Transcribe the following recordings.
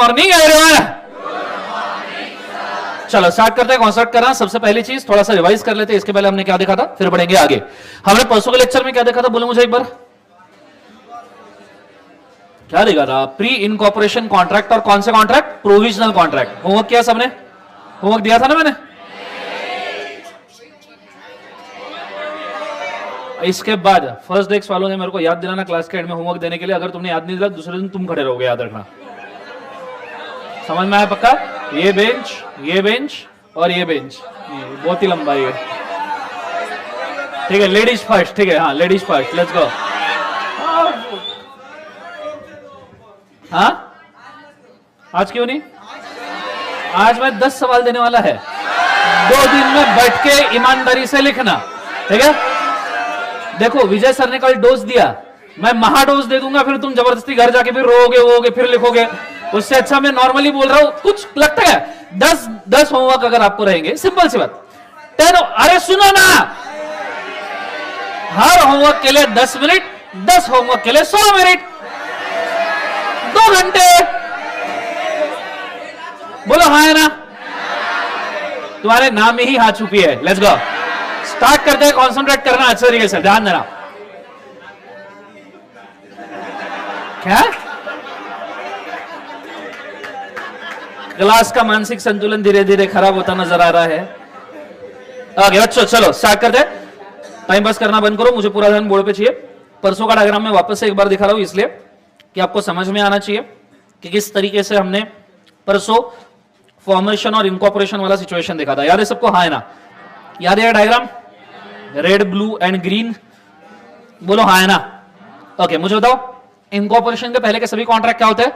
Morning everyone. चलो start करते हैं कॉन्सेप्ट करना। सबसे पहली चीज थोड़ा सा रिवाइज कर लेते हैं, इसके पहले हमने क्या देखा था, फिर बढ़ेंगे आगे। हमने परसों के लेक्चर में क्या देखा था, बोलो मुझे एक बार, क्या देखा था? प्री इनकॉर्पोरेशन कॉन्ट्रैक्ट और कौन से कॉन्ट्रैक्ट? Provisional contract. होमवर्क किया सबने? होमवर्क दिया था ना मैंने? इसके बाद फर्स्ट डेस्क वालों ने मेरे को याद दिलाना क्लास के एंड में होमवर्क देने के लिए। अगर तुमने याद नहीं दिला दूसरे दिन तुम खड़े रहोगे, याद रखना। समझ में आया पक्का? ये बेंच और ये बेंच बहुत ही लंबा है, ठीक है? लेडीज फर्स्ट, ठीक है? हाँ लेडीज फर्स्ट, लेट्स गो। हाँ आज क्यों नहीं? आज मैं 10 सवाल देने वाला है, 2 दिन में बैठ के ईमानदारी से लिखना, ठीक है? देखो विजय सर ने कल डोज दिया, मैं महाडोज दे दूंगा, फिर तुम जबरदस्ती घर जाके फिर रोओगे फिर लिखोगे। उससे अच्छा मैं नॉर्मली बोल रहा हूं। कुछ लगता है 10 होमवर्क अगर आपको रहेंगे, सिंपल सी बात 10। अरे सुनो ना, हर होमवर्क के लिए 10 मिनट, 10 होमवर्क के लिए 100 मिनट, 2 घंटे। बोलो हाँ है ना? तुम्हारे नाम में ही हाथ छुपी है। लेट्स गो, स्टार्ट करते हैं। कॉन्सेंट्रेट करना अच्छे तरीके से, ध्यान देना। क्या क्लास का मानसिक संतुलन धीरे धीरे खराब होता नजर आ रहा है। आगे बच्चों चलो स्टार्ट करते हैं। टाइम पास करना बंद करो, मुझे पूरा ध्यान बोर्ड पे चाहिए। परसों का डायग्राम मैं वापस से एक बार दिखा रहा हूं, इसलिए कि आपको समझ में आना चाहिए कि किस तरीके से हमने परसों फॉर्मेशन और इनकॉर्पोरेशन वाला सिचुएशन देखा था। याद है सबको? हाँ है ना? याद है diagram? Red blue and green, बोलो हाँ है ना? ओके मुझे बताओ, इनकॉर्पोरेशन के पहले के सभी कॉन्ट्रैक्ट क्या होते हैं?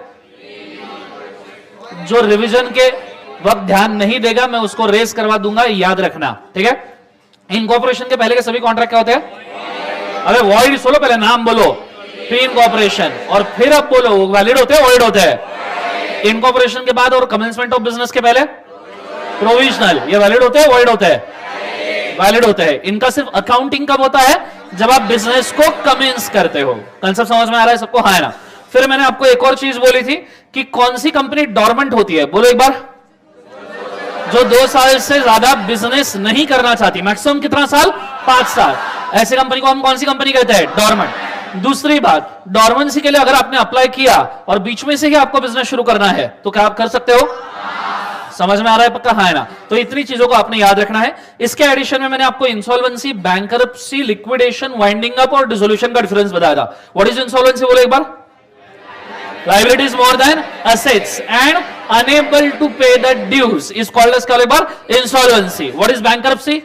जो रिवीजन के वक्त ध्यान नहीं देगा मैं उसको रेस करवा दूंगा, याद रखना, ठीक है? इनकॉर्पोरेशन के पहले के सभी कॉन्ट्रैक्ट क्या होते हैं? अरे वॉइड बोलो, पहले नाम बोलो, प्री इनकॉर्पोरेशन, और फिर अब बोलो वैलिड होते हैं वॉइड होते हैं? इनकॉर्पोरेशन के बाद और कमेंसमेंट ऑफ बिजनेस के पहले प्रोविजनल, ये वैलिड होते हैं वॉइड होते हैं? वैलिड होते हैं। इनका सिर्फ अकाउंटिंग कब होता है? जब आप बिजनेस को कमेंस करते हो। कंसेप्ट समझ में आ रहा है सबको? हाँ है ना? फिर मैंने आपको एक और चीज बोली थी कि कौन सी कंपनी डॉर्मेंट होती है, बोलो एक बार। जो 2 साल से ज्यादा बिजनेस नहीं करना चाहती, मैक्सिमम कितना साल? 5 साल। ऐसी कंपनी को हम कौन सी कंपनी कहते हैं? डॉर्मेंट। दूसरी बात, डॉर्मेंसी के लिए अगर आपने अप्लाई किया और बीच में से ही आपको बिजनेस शुरू करना है तो क्या आप कर सकते हो? समझ में आ रहा है पक्का? हाँ है ना? तो इतनी चीजों को आपने याद रखना है। इसके एडिशन में मैंने आपको insolvency, bankruptcy, liquidation, winding up और डिसोल्यूशन का डिफरेंस बताया था। व्हाट इज इंसॉल्वेंसी, बोलो एक बार। Liabilities more than assets and unable to pay the dues is called as caliber insolvency. What is bankruptcy?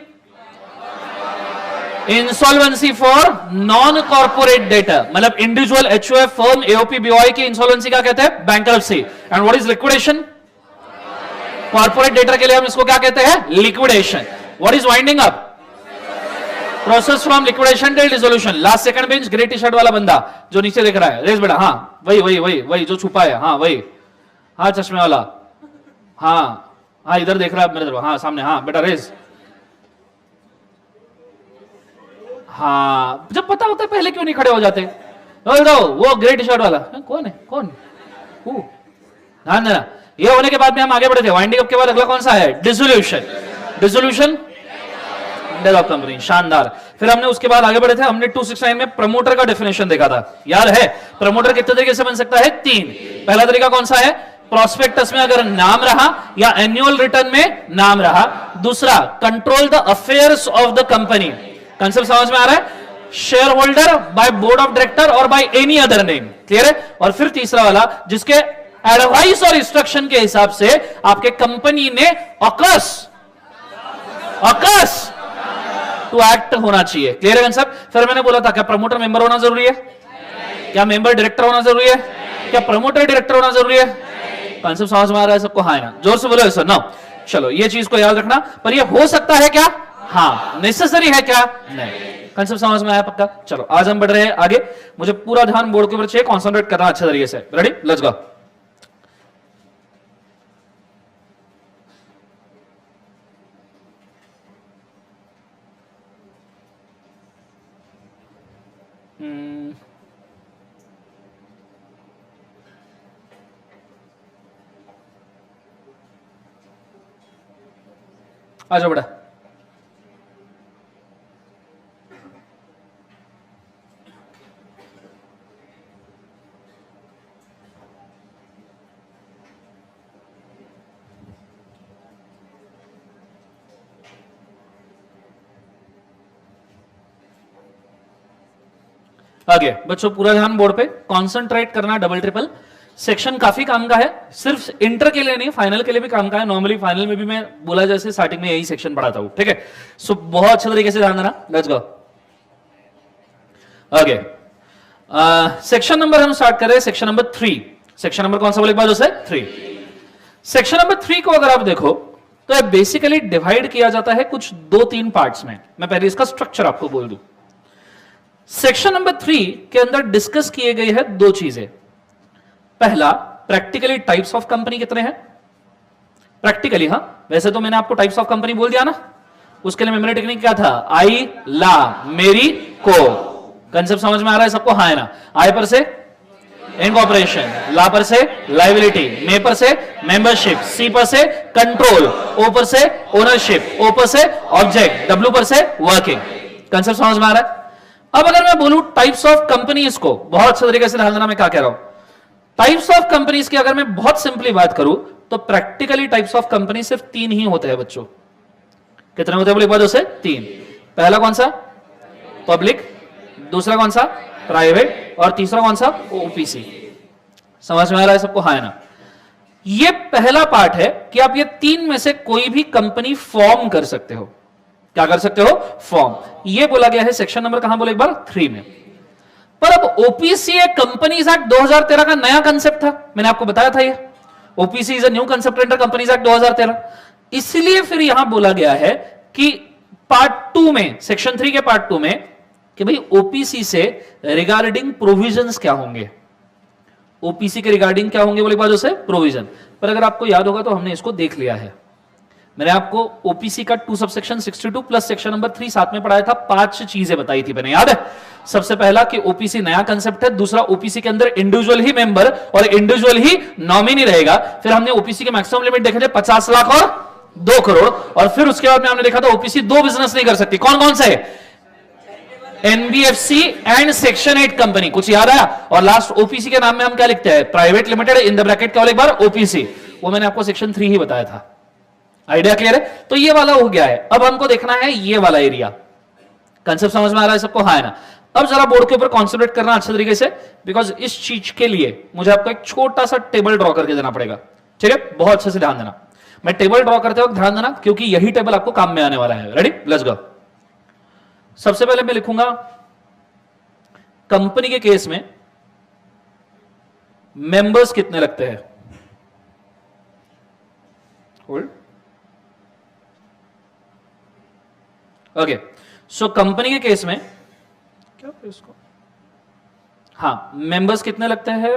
Insolvency for non-corporate debtor, मतलब individual, HUF, firm, AOP, BOI की insolvency क्या कहते हैं? Bankruptcy. And what is liquidation? Corporate debtor के लिए हम इसको क्या कहते हैं? Liquidation. What is winding up? Process from liquidation till dissolution. Last second bench, grey T shirt वाला बंदा जो नीचे देख रहा है, रेस बेटा। हाँ वही जो छुपा है, हाँ वही, हाँ चश्मे वाला, हाँ इधर देख रहा है मेरे तरफ, हाँ सामने, हाँ बेटा रेस। हाँ जब पता होता है पहले क्यों नहीं खड़े हो जाते? वो ग्रे टी शर्ट वाला कौन है? कौन? ध्यान देना। ये होने के बाद में हम आगे बढ़े थे। वाइंडिंग अप के बाद अगला कौन सा है? Dissolution death of company. शानदार। फिर हमने उसके बाद आगे बढ़े थे, हमने 269 में प्रमोटर का डेफिनेशन देखा था। याद है? प्रमोटर कितने तरीके से बन सकता है? 3। पहला तरीका कौन सा है? प्रोस्पेक्टस में अगर नाम रहा या एनुअल रिटर्न में नाम रहा। दूसरा, control the affairs of the company. Concept समझ में आ रहा है? Share holder by board of director और by any other name. Clear है? और फिर तीसरा वाला, जिसके एडवाइस और इंस्ट्रक्शन के हिसाब से आपके कंपनी ने ऑकर्स टू एक्ट होना चाहिए। क्लियर है कंसेप्ट? फिर मैंने बोला था क्या प्रमोटर मेंबर होना जरूरी है? क्या मेंबर डायरेक्टर होना जरूरी है? क्या प्रमोटर डायरेक्टर होना जरूरी है? कंसेप्ट समझ में आ रहा है सबको? हाँ है ना? जोर से बोलो सर। नो चलो ये चीज को याद रखना। पर ये हो सकता है क्या? हाँ। नेसेसरी है क्या? नहीं। कंसेप्ट समझ में आया पक्का? चलो आज हम बढ़ रहे हैं आगे। मुझे पूरा ध्यान बोर्ड के ऊपर चाहिए, कॉन्सेंट्रेट करना अच्छे तरीके से। रेडी? लेट्स गो। आ जाओ बेटा। आगे बच्चों पूरा ध्यान बोर्ड पे, कॉन्सेंट्रेट करना डबल ट्रिपल। सेक्शन काफी काम का है, सिर्फ इंटर के लिए नहीं फाइनल के लिए भी काम का है। नॉर्मली फाइनल में भी मैं बोला जैसे स्टार्टिंग में यही सेक्शन पढ़ाता हूं, ठीक है। सो बहुत अच्छे तरीके से ध्यान देना। लेट्स गो आगे। सेक्शन नंबर हम स्टार्ट कर रहे हैं, सेक्शन नंबर 3। सेक्शन नंबर कौन सा बोले एक बार दोस्त? 3। सेक्शन नंबर 3 को अगर आप देखो तो बेसिकली डिवाइड किया जाता है कुछ 2-3 पार्ट्स में। मैं पहले इसका स्ट्रक्चर आपको बोल दूं। सेक्शन नंबर 3 के अंदर डिस्कस किए गए हैं 2 चीजें। पहला, प्रैक्टिकली टाइप्स ऑफ कंपनी कितने हैं। प्रैक्टिकली, हां वैसे तो मैंने आपको टाइप्स ऑफ कंपनी बोल दिया ना, उसके लिए मेमोरी टेक्निक क्या था? आई, ला, मेरी, को। कंसेप्ट समझ में आ रहा है सबको? हाँ है ना। आई पर से इनकॉर्पोरेशन, ला पर से लायबिलिटी, मे पर से मेंबरशिप, सी पर से कंट्रोल, ओ पर से ओनरशिप, ओ पर से ऑब्जेक्ट, डब्ल्यू पर से वर्किंग। कंसेप्ट समझ में आ रहा है? अब अगर मैं बोलूं टाइप्स ऑफ कंपनीज को, बहुत अच्छे तरीके से ध्यान देना मैं क्या कह रहा हूं। टाइप्स ऑफ कंपनीज की अगर मैं बहुत सिंपली बात करूं तो प्रैक्टिकली टाइप्स ऑफ कंपनी सिर्फ 3 ही होते हैं बच्चों। कितने होते हैं बोले एक बार से? 3। पहला कौन सा? पब्लिक। दूसरा कौन सा? प्राइवेट। और तीसरा कौन सा? ओपीसी। समझ में आ रहा है सबको? हाँ है ना। ये पहला पार्ट है कि आप ये 3 में से कोई भी कंपनी फॉर्म कर सकते हो। क्या कर सकते हो? फॉर्म। ये बोला गया है सेक्शन नंबर कहां बोले एक बार? 3 में। पर अब ओपीसी कंपनीज एक्ट 2013 का नया कंसेप्ट था, मैंने आपको बताया था। ये OPC is a new concept under companies act 2013। इसलिए फिर यहां बोला गया है कि पार्ट 2 में, सेक्शन 3 के पार्ट 2 में, कि भाई ओपीसी से रिगार्डिंग प्रोविजंस क्या होंगे। ओपीसी के रिगार्डिंग क्या होंगे बोले एक बार से? प्रोविजन। पर अगर आपको याद होगा तो हमने इसको देख लिया है। मैंने आपको ओपीसी का 2 सबसेक्शन 62 प्लस सेक्शन नंबर 3 साथ में पढ़ाया था। 5 चीजें बताई थी मैंने, याद है? सबसे पहला कि ओपीसी नया कंसेप्ट है। दूसरा, ओपीसी के अंदर इंडिविजुअल ही मेंबर और इंडिविजुअल ही नॉमिनी रहेगा। फिर हमने ओपीसी के मैक्सिमम लिमिट देखे थे 50 लाख और 2 करोड़। और फिर उसके बाद में हमने देखा था ओपीसी 2 बिजनेस नहीं कर सकती। कौन कौन से? NBFC and section 8 company. कुछ याद आया? और लास्ट ओपीसी के नाम में हम क्या लिखते हैं? Private limited in the bracket क्या एक बार? ओपीसी। वो मैंने आपको सेक्शन 3 ही बताया था। आइडिया क्लियर है? तो ये वाला हो गया है। अब हमको देखना है ये वाला एरिया। कंसेप्ट समझ में आ रहा है सबको? हाँ है ना। अब जरा बोर्ड के ऊपर कॉन्सेंट्रेट करना अच्छे तरीके से, बिकॉज इस चीज के लिए मुझे आपको एक छोटा सा टेबल ड्रॉ करके देना पड़ेगा, ठीक है? बहुत अच्छे से ध्यान देना। मैं टेबल ड्रॉ करते वक्त ध्यान देना, क्योंकि यही टेबल आपको काम में आने वाला है। रेडी? Let's go. सबसे पहले मैं लिखूंगा कंपनी के केस में मेंबर्स कितने लगते हैं। होल्ड। ओके, सो कंपनी के केस में क्या इसको, हाँ, मेंबर्स कितने लगते हैं?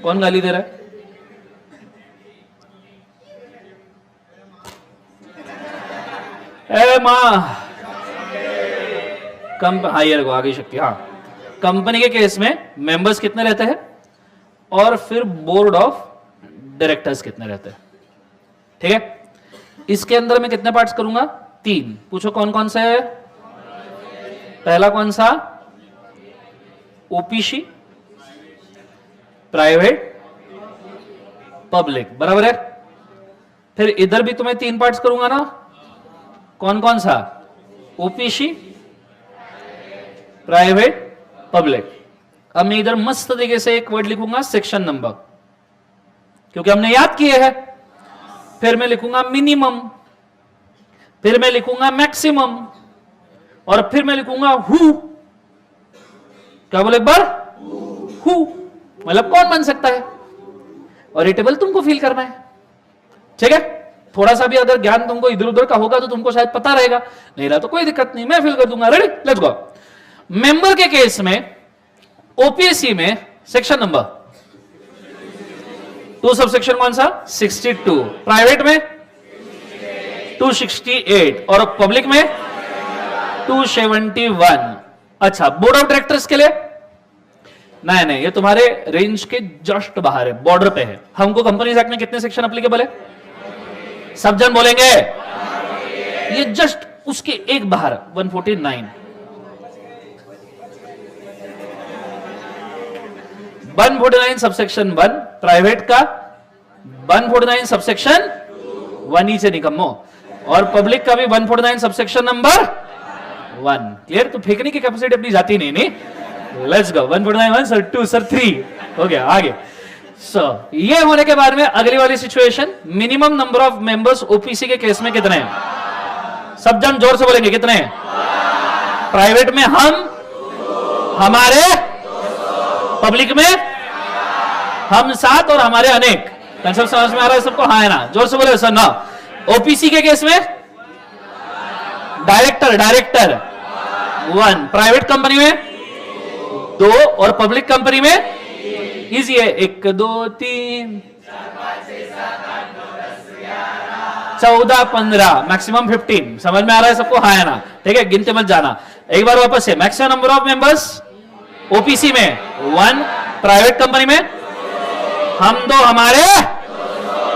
कौन गाली दे रहा है? ए मां, हायर को आगे शक्ति। हाँ, कंपनी के केस में मेंबर्स कितने रहते हैं और फिर बोर्ड ऑफ डायरेक्टर्स कितने रहते हैं, ठीक है? इसके अंदर मैं कितने पार्ट्स करूंगा? 3। पूछो कौन कौन से है? पहला कौन सा? OPC, private, public. बराबर है? फिर इधर भी तुम्हें 3 पार्ट्स करूंगा ना। कौन कौन सा? OPC, private, public. अब मैं इधर मस्त तरीके से एक वर्ड लिखूंगा, सेक्शन नंबर, क्योंकि हमने याद किए हैं। फिर मैं लिखूंगा मिनिमम, फिर मैं लिखूंगा मैक्सिमम, और फिर मैं लिखूंगा हु। क्या बोले एक बार? हु मतलब कौन बन सकता है। और ये टेबल तुमको फील करना है, ठीक है? थोड़ा सा भी अगर ज्ञान तुमको इधर उधर का होगा तो तुमको शायद पता रहेगा, नहीं रहा तो कोई दिक्कत नहीं, मैं फील कर दूंगा। रेडी? Let's go. मेंबर के केस में ओपीसी में सेक्शन नंबर 2 सबसेक्शन कौन सा? 62। प्राइवेट में 268 और पब्लिक में 271। अच्छा, बोर्ड ऑफ डायरेक्टर्स के लिए नहीं नहीं, ये तुम्हारे रेंज के जस्ट बाहर है, बॉर्डर पे है। हमको कंपनीज एक्ट में कितने सेक्शन अप्लीकेबल है? सब जन बोलेंगे, ये जस्ट उसके एक बाहर 149। 149 सबसेक्शन 1 प्राइवेट का, 149 सबसेक्शन 1 ही से निकम्मो, और पब्लिक का भी 149 सबसेक्शन नंबर 1। क्लियर? तो फेंकने की कैपेसिटी अपनी जाती नहीं। लेट्स गो 149 1 सर 2 सर 3 हो गया। आगे ये होने के बाद में अगली वाली situation, minimum number of members OPC के केस में कितने हैं? सब जन जोर से बोलेंगे कितने हैं? प्राइवेट में हम, हमारे, पब्लिक में हम 7 और हमारे अनेक। कंसेप्ट समझ में आ रहा है सबको? हाँ है ना? जोर से बोले सर ना। ओपीसी के केस में डायरेक्टर 1, प्राइवेट कंपनी में 2 और पब्लिक कंपनी में इजी है 1 2 3 14 15 मैक्सिमम 15। समझ में आ रहा है सबको? हाँ है ना? ठीक है, गिनते मत जाना। एक बार वापस से, maximum number of members OPC में 1, प्राइवेट कंपनी में हम 2 हमारे,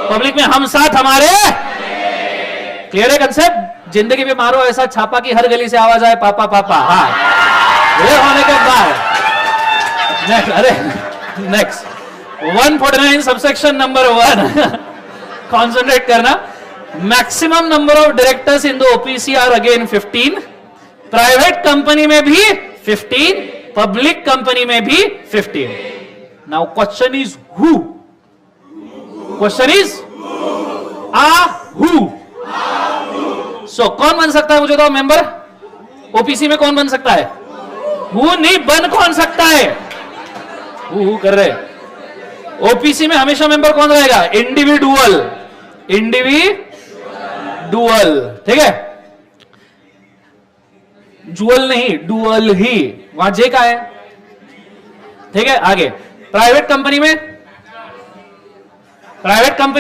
पब्लिक में हम 7 हमारे। क्लियर है कंसेप्ट? जिंदगी में मारो ऐसा छापा की हर गली से आवाज आए पापा पापा। हाँ, ये होने के बाद नेक्स्ट, अरे नेक्स्ट 149 सबसेक्शन नंबर 1 कॉन्सेंट्रेट करना। Maximum number of directors in the OPC are again 15, private company में भी 15, पब्लिक कंपनी में भी 15। Now question is who? Question is who? So कौन बन सकता है मुझे तो मेंबर ओपीसी में? कौन बन सकता है? हु नहीं, बन कौन सकता है? हु कर रहे। ओपीसी में हमेशा मेंबर कौन रहेगा? इंडिविडुअल, ठीक है? जुअल नहीं, डुअल ही, वहां जे का है। ठीक है, आगे प्राइवेट कंपनी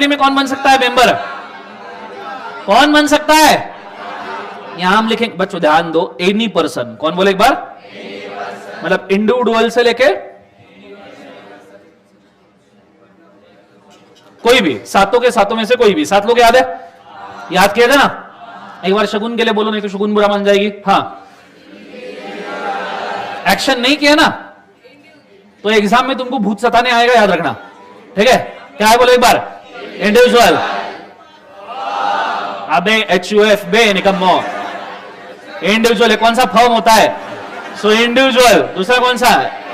में, कौन बन सकता है मेंबर? कौन बन सकता है? यहां हम लिखेंगे, बच्चों ध्यान दो, एनी पर्सन। कौन बोले एक बार? मतलब इंडिविजुअल से लेके कोई भी, सातों के सातों में से कोई भी। 7 लोग याद है? याद किया था ना? एक बार शगुन के लिए बोलो, नहीं तो शगुन बुरा मान जाएगी। हाँ, एक्शन नहीं किया ना तो एग्जाम में तुमको भूत सताने आएगा, याद रखना। ठीक है, क्या है बोलो एक बार? इंडिविजुअल। अबे HUF बे निकम्मो, इंडिविजुअल कौन सा फर्म होता है? So individual. दूसरा कौन सा?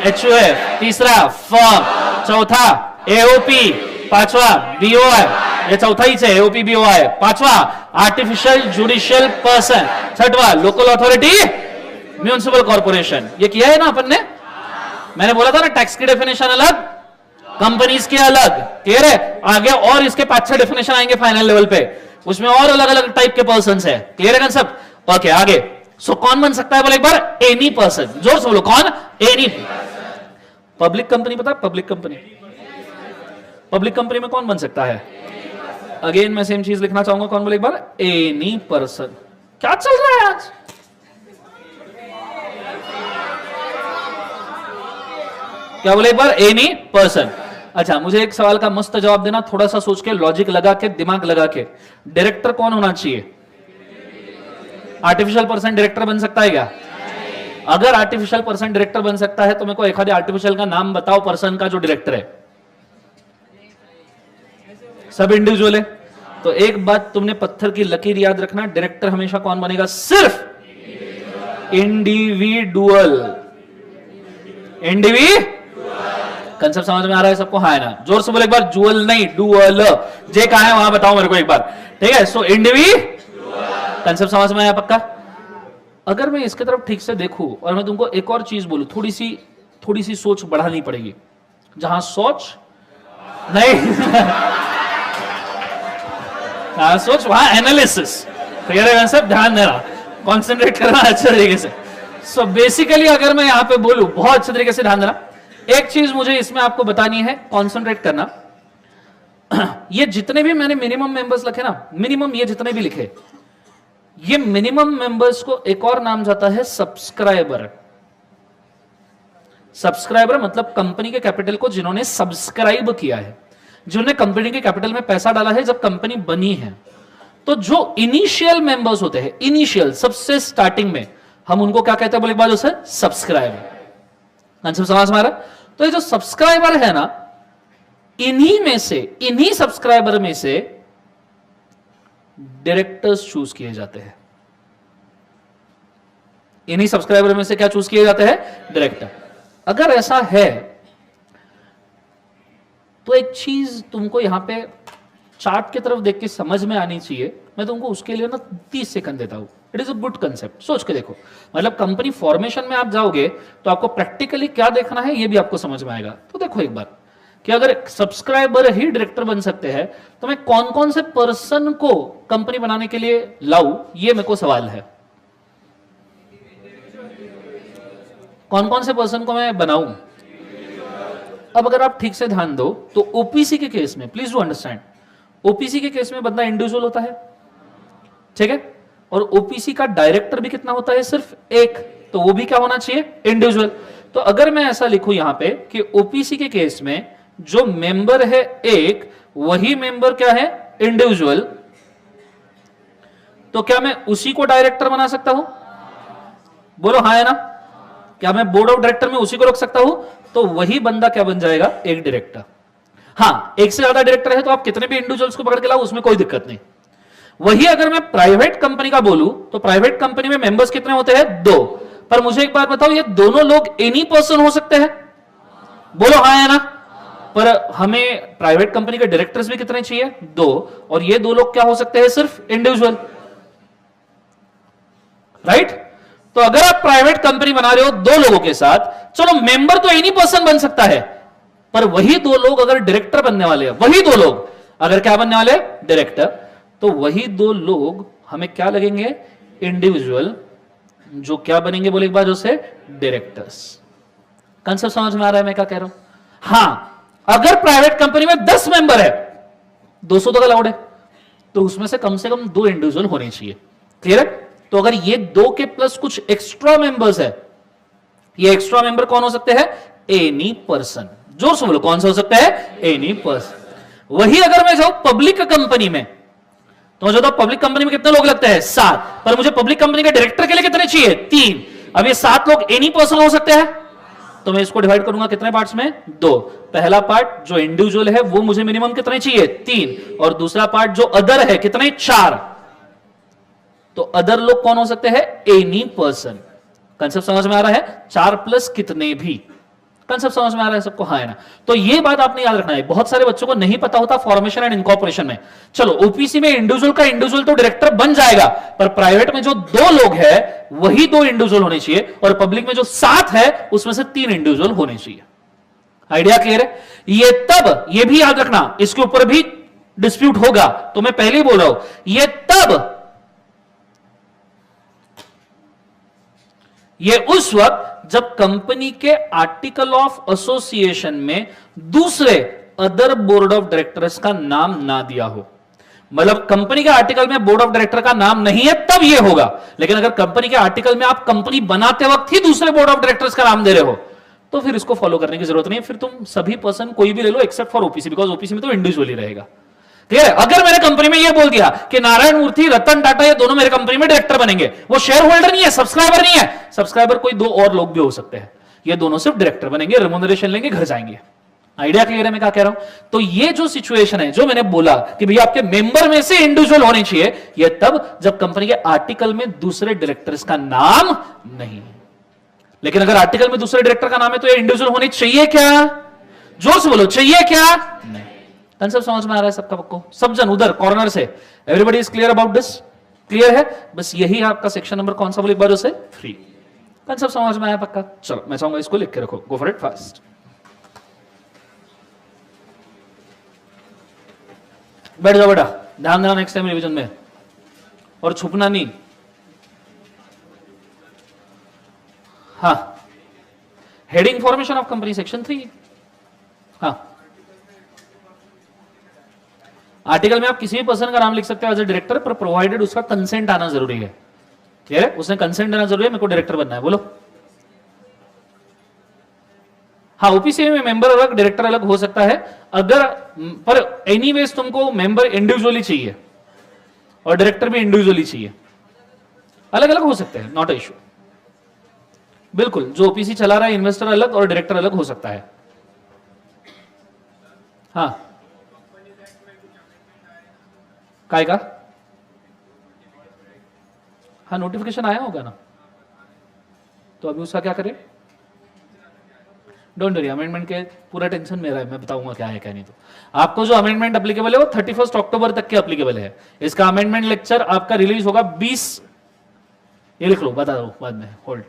HUF। तीसरा फर्म। चौथा AOP। पांचवा BOI, ये चौथा ही है, AOP BOI। पांचवा आर्टिफिशियल जुडिशियल पर्सन। छठवा लोकल अथॉरिटी म्यूनिसिपल कॉर्पोरेशन। ये किया है ना अपन ने? मैंने बोला था ना टैक्स की डेफिनेशन अलग, कंपनीज के अलग। क्लियर है? आगे और इसके 5-6 डेफिनेशन आएंगे फाइनल लेवल पे, उसमें और अलग अलग टाइप के पर्सन है। क्लियर है कंसेप्ट? ओके, आगे सो कौन बन सकता है बोले एक बार? Any person. जोर से बोलो, कौन? एनी। पब्लिक कंपनी पता है? पब्लिक कंपनी में कौन बन सकता है? अगेन मैं सेम चीज लिखना चाहूंगा, कौन बोले एक बार? Any person. क्या चल रहा है आज? क्या बोले एक बार? Any person. अच्छा, मुझे एक सवाल का मस्त जवाब देना, थोड़ा सा सोच के, लॉजिक लगा के, दिमाग लगा के। डायरेक्टर कौन होना चाहिए? आर्टिफिशियल पर्सन डायरेक्टर बन सकता है क्या? अगर आर्टिफिशियल पर्सन डायरेक्टर बन सकता है तो मेरे को एक आधे आर्टिफिशियल का नाम बताओ पर्सन का जो डायरेक्टर है। सब इंडिविजुअल है। तो एक बात तुमने पत्थर की लकीर याद रखना, डायरेक्टर हमेशा कौन बनेगा? सिर्फ इंडिविडुअल। कंसेप्ट समझ में आ रहा है सबको? हाँ है ना? जोर से बोले एक बार। जुअल नहीं, डुअल। जे कहां है वहां बताओ मेरे को एक बार। ठीक है, सो कंसेप्ट समझ में आया पक्का? अगर मैं इसके तरफ ठीक से देखूं और मैं तुमको एक और चीज बोलूं, थोड़ी सी सोच बढ़ानी पड़ेगी। जहां सोच नहीं हाँ, सोच वहां एनालिसिस। क्लियर है कंसेप्ट? ध्यान देना, कॉन्सेंट्रेट करना अच्छे तरीके से। सो बेसिकली अगर मैं यहां पे बोलूं, बहुत अच्छे तरीके से ध्यान देना, एक चीज मुझे इसमें आपको बतानी है, कॉन्सेंट्रेट करना। ये जितने भी मैंने मिनिमम मेंबर्स लिखे ना, मिनिमम ये जितने भी लिखे, ये मिनिमम मेंबर्स को एक और नाम जाता है सब्सक्राइबर। सब्सक्राइबर मतलब कंपनी के कैपिटल को जिन्होंने सब्सक्राइब किया है, जिन्होंने कंपनी के कैपिटल में पैसा डाला है जब कंपनी बनी है। तो जो इनिशियल मेंबर्स होते हैं, इनिशियल सबसे स्टार्टिंग में, हम उनको क्या कहते हैं बोले एक बार, उसे सब्सक्राइबर। आंसर समझ में आ रहा है? तो ये जो सब्सक्राइबर है ना, इन्हीं में से, इन्हीं सब्सक्राइबर में से डायरेक्टर्स चूज किए जाते हैं। इन्हीं सब्सक्राइबर में से क्या चूज किए जाते हैं? डायरेक्टर। अगर ऐसा है तो एक चीज तुमको यहां पे चार्ट की तरफ देख के समझ में आनी चाहिए। मैं तुमको उसके लिए ना 30 सेकंड देता हूं। It is a good concept, सोच के देखो। मतलब कंपनी फॉर्मेशन में आप जाओगे तो आपको प्रैक्टिकली क्या देखना है ये भी आपको समझ में आएगा। तो देखो एक बार कि अगर सब्सक्राइबर ही डायरेक्टर बन सकते हैं तो मैं कौन कौन से पर्सन को कंपनी बनाने के लिए लाऊं, ये मेरे को सवाल है। कौन कौन से पर्सन को मैं बनाऊं? अब अगर आप ठीक से ध्यान दो तो ओपीसी के केस में, प्लीज डू अंडरस्टैंड, ओपीसी के केस में बंदा इंडिविजुअल होता है, ठीक है, और ओपीसी का डायरेक्टर भी कितना होता है? सिर्फ एक। तो वो भी क्या होना चाहिए? इंडिविजुअल। तो अगर मैं ऐसा लिखूं यहां पे कि ओपीसी के केस में जो मेंबर है एक, वही मेंबर क्या है? इंडिविजुअल। तो क्या मैं उसी को डायरेक्टर बना सकता हूं? बोलो हाँ है ना? क्या मैं बोर्ड ऑफ डायरेक्टर में उसी को रख सकता हूं? तो वही बंदा क्या बन जाएगा? एक डायरेक्टर। हां, एक से ज्यादा डायरेक्टर है तो आप कितने भी इंडिविजुअल्स को पकड़ के लाओ, उसमें कोई दिक्कत नहीं। वही अगर मैं प्राइवेट कंपनी का बोलूं तो प्राइवेट कंपनी में मेंबर्स कितने होते हैं? 2। पर मुझे एक बात बताओ, ये दोनों लोग एनी पर्सन हो सकते हैं? बोलो हाँ है ना? पर हमें प्राइवेट कंपनी के डायरेक्टर्स भी कितने चाहिए? 2। और ये 2 लोग क्या हो सकते हैं? सिर्फ इंडिविजुअल, राइट? तो अगर आप प्राइवेट कंपनी बना रहे हो 2 लोगों के साथ, चलो मेंबर तो एनी पर्सन बन सकता है, पर वही 2 लोग अगर डायरेक्टर बनने वाले हैं, वही 2 लोग अगर क्या बनने वाले? डायरेक्टर, तो वही 2 लोग हमें क्या लगेंगे? इंडिविजुअल, जो क्या बनेंगे बोले एक बार, उसे डायरेक्टर्स। कंसेप्ट समझ में आ रहा है मैं क्या कह रहा हूं? हां, अगर प्राइवेट कंपनी में 10 मेंबर है, 200 तो अलाउड है, तो उसमें से कम 2 इंडिविजुअल होने चाहिए। क्लियर है? तो अगर ये 2 के प्लस कुछ एक्स्ट्रा मेंबर्स है, ये एक्स्ट्रा मेंबर कौन हो सकते हैं? Any person. जोर से बोलो, कौन सा हो सकता है? Any person. वही अगर मैं जाऊं पब्लिक कंपनी में, तो मुझे तो पब्लिक कंपनी में कितने लोग लगते हैं? 7। पर मुझे पब्लिक कंपनी के डायरेक्टर के लिए कितने चाहिए? 3। अब ये 7 लोग एनी पर्सन हो सकते हैं, तो मैं इसको डिवाइड करूंगा कितने पार्ट्स में? 2। पहला पार्ट जो इंडिविजुअल है वो मुझे मिनिमम कितने चाहिए? 3। और दूसरा पार्ट जो अदर है कितने? 4। तो अदर लोग कौन हो सकते हैं? Any person. कंसेप्ट समझ में आ रहा है? 4 प्लस कितने भी। कंसेप्ट समझ में आ रहा है सबको? हाँ है ना? तो ये बात आपने याद रखना है, बहुत सारे बच्चों को नहीं पता होता फॉर्मेशन एंड इनकॉर्पोरेशन में। चलो ओपीसी में इंडिविजुअल का इंडिविजुअल तो डायरेक्टर बन जाएगा, पर प्राइवेट में जो 2 लोग हैं वही 2 इंडिविजुअल होने चाहिए, और पब्लिक में जो 7 है उसमें से 3 इंडिविजुअल होने चाहिए। आइडिया क्लियर है? ये तब, ये भी याद रखना, इसके ऊपर भी डिस्प्यूट होगा, तो मैं पहले ही बोल रहा हूं, ये तब, ये उस वक्त जब कंपनी के आर्टिकल ऑफ एसोसिएशन में दूसरे अदर बोर्ड ऑफ डायरेक्टर्स का नाम ना दिया हो। मतलब कंपनी के आर्टिकल में बोर्ड ऑफ डायरेक्टर का नाम नहीं है तब यह होगा, लेकिन अगर कंपनी के आर्टिकल में आप कंपनी बनाते वक्त ही दूसरे बोर्ड ऑफ डायरेक्टर्स का नाम दे रहे हो, तो फिर इसको फॉलो करने की जरूरत नहीं है। फिर तुम सभी पर्सन कोई भी ले लो except for OPC, because OPC में तो इंडिविजुअली रहेगा। क्लियर है? अगर मैंने कंपनी में यह बोल दिया कि नारायण मूर्ति, रतन टाटा, ये दोनों मेरे कंपनी में डायरेक्टर बनेंगे, वो शेयर होल्डर नहीं है, सब्सक्राइबर नहीं है, सब्सक्राइबर कोई 2 और लोग भी हो सकते हैं, ये दोनों सिर्फ डायरेक्टर बनेंगे, रेम्यूनरेशन लेंगे, घर जाएंगे। आइडिया क्लियर है मैं क्या कह रहा हूं? तो ये जो सिचुएशन है, जो मैंने बोला कि भैया आपके मेंबर में से इंडिविजुअल होने चाहिए, ये तब जब कंपनी के आर्टिकल में दूसरे डायरेक्टर्स का नाम नहीं है। लेकिन अगर आर्टिकल में दूसरे डायरेक्टर का नाम है तो ये इंडिविजुअल होने चाहिए क्या? जोर से बोलो, चाहिए क्या? नहीं। कंसेप्ट समझ में आ रहा है सबका? पक्को सब जन उधर कॉर्नर से, everybody is clear about this? Clear है? बस यही आपका सेक्शन नंबर कौन सा बोले एक बार उसे? 3। कंसेप्ट समझ में आया पक्का? चलो मैं चाहूंगा इसको लिख के रखो, गो फॉर इट फास्ट। बैठ जाओ बेटा, ध्यान देना नेक्स्ट टाइम रिवीजन में, और छुपना नहीं। हाँ, heading formation of company section 3। हाँ, आर्टिकल में आप किसी भी पर्सन का नाम लिख सकते हो एज ए डायरेक्टर, पर प्रोवाइडेड उसका कंसेंट आना जरूरी है। क्लियर है? उसने कंसेंट देना जरूरी है, मेरे को डायरेक्टर बनना है। बोलो हाँ, ओपीसी में मेंबर अलग डायरेक्टर अलग हो सकता है, अगर पर एनीवेज तुमको मेंबर इंडिविजुअली चाहिए और डायरेक्टर भी इंडिविजुअली चाहिए, अलग अलग हो सकते हैं, नॉट अ इशू। बिल्कुल, जो ओपीसी चला रहा है इन्वेस्टर अलग और डायरेक्टर अलग हो सकता है। हाँ, काय का? हाँ, नोटिफिकेशन आया होगा ना, तो अभी उसका क्या करें? डोंट वरी, अमेंडमेंट के पूरा टेंशन मेरा है, मैं बताऊंगा क्या है क्या नहीं। तो आपको जो अमेंडमेंट अप्लीकेबल है वो 31 अक्टूबर तक के अप्लीकेबल है। इसका अमेंडमेंट लेक्चर आपका रिलीज होगा 20, ये लिख लो, बता दो बाद में, होल्ड।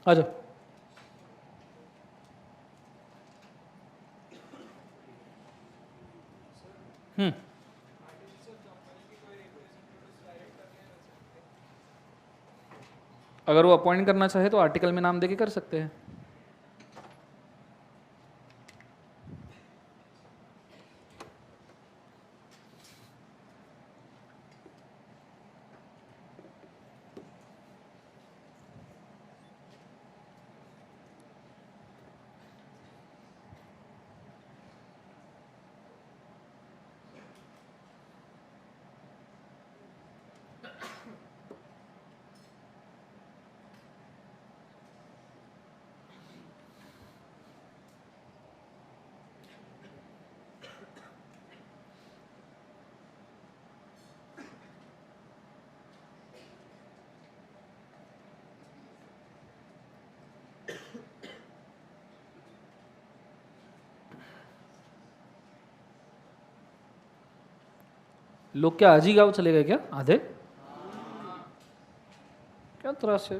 आ जाओ। अगर वो अपॉइंट करना चाहे तो आर्टिकल में नाम देके कर सकते हैं। लोग क्या आज ही गाँव चले गए क्या आधे? क्या त्रास है?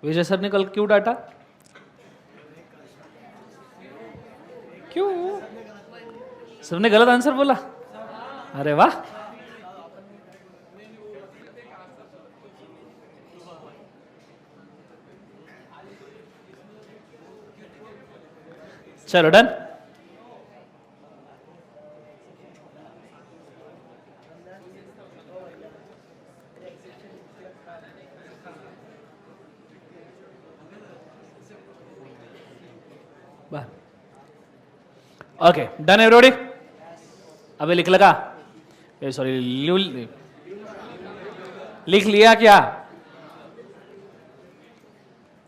विजय सर ने कल क्यों डांटा? क्यों? सर ने गलत आंसर बोला? अरे वाह, चलो डन। Okay, done everybody? अबे लिख लगा, सॉरी लिख लिया क्या?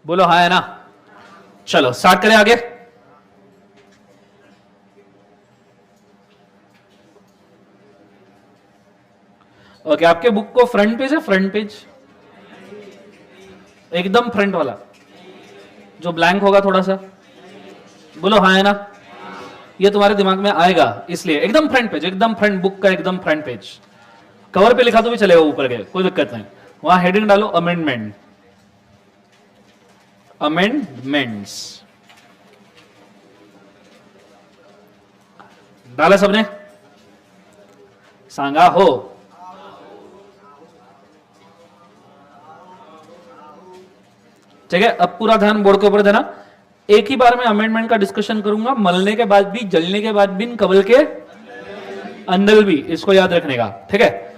बोलो हाँ है ना? चलो स्टार्ट करें आगे। ओके, आपके बुक को फ्रंट पेज है, फ्रंट पेज एकदम फ्रंट वाला जो ब्लैंक होगा थोड़ा सा, बोलो हाँ है ना? ये तुम्हारे दिमाग में आएगा, इसलिए एकदम फ्रंट पेज, एकदम फ्रंट, बुक का एकदम फ्रंट पेज। कवर पे लिखा तो भी चलेगा ऊपर के, कोई दिक्कत नहीं। वहां हेडिंग डालो अमेंडमेंट, अमेंडमेंट्स डाला सबने? सांगा हो? ठीक है, अब पूरा ध्यान बोर्ड के ऊपर देना। एक ही बार में अमेंडमेंट का डिस्कशन करूंगा, मलने के बाद भी, जलने के बाद भी, कबल के अंदर भी, इसको याद रखने का। ठीक है,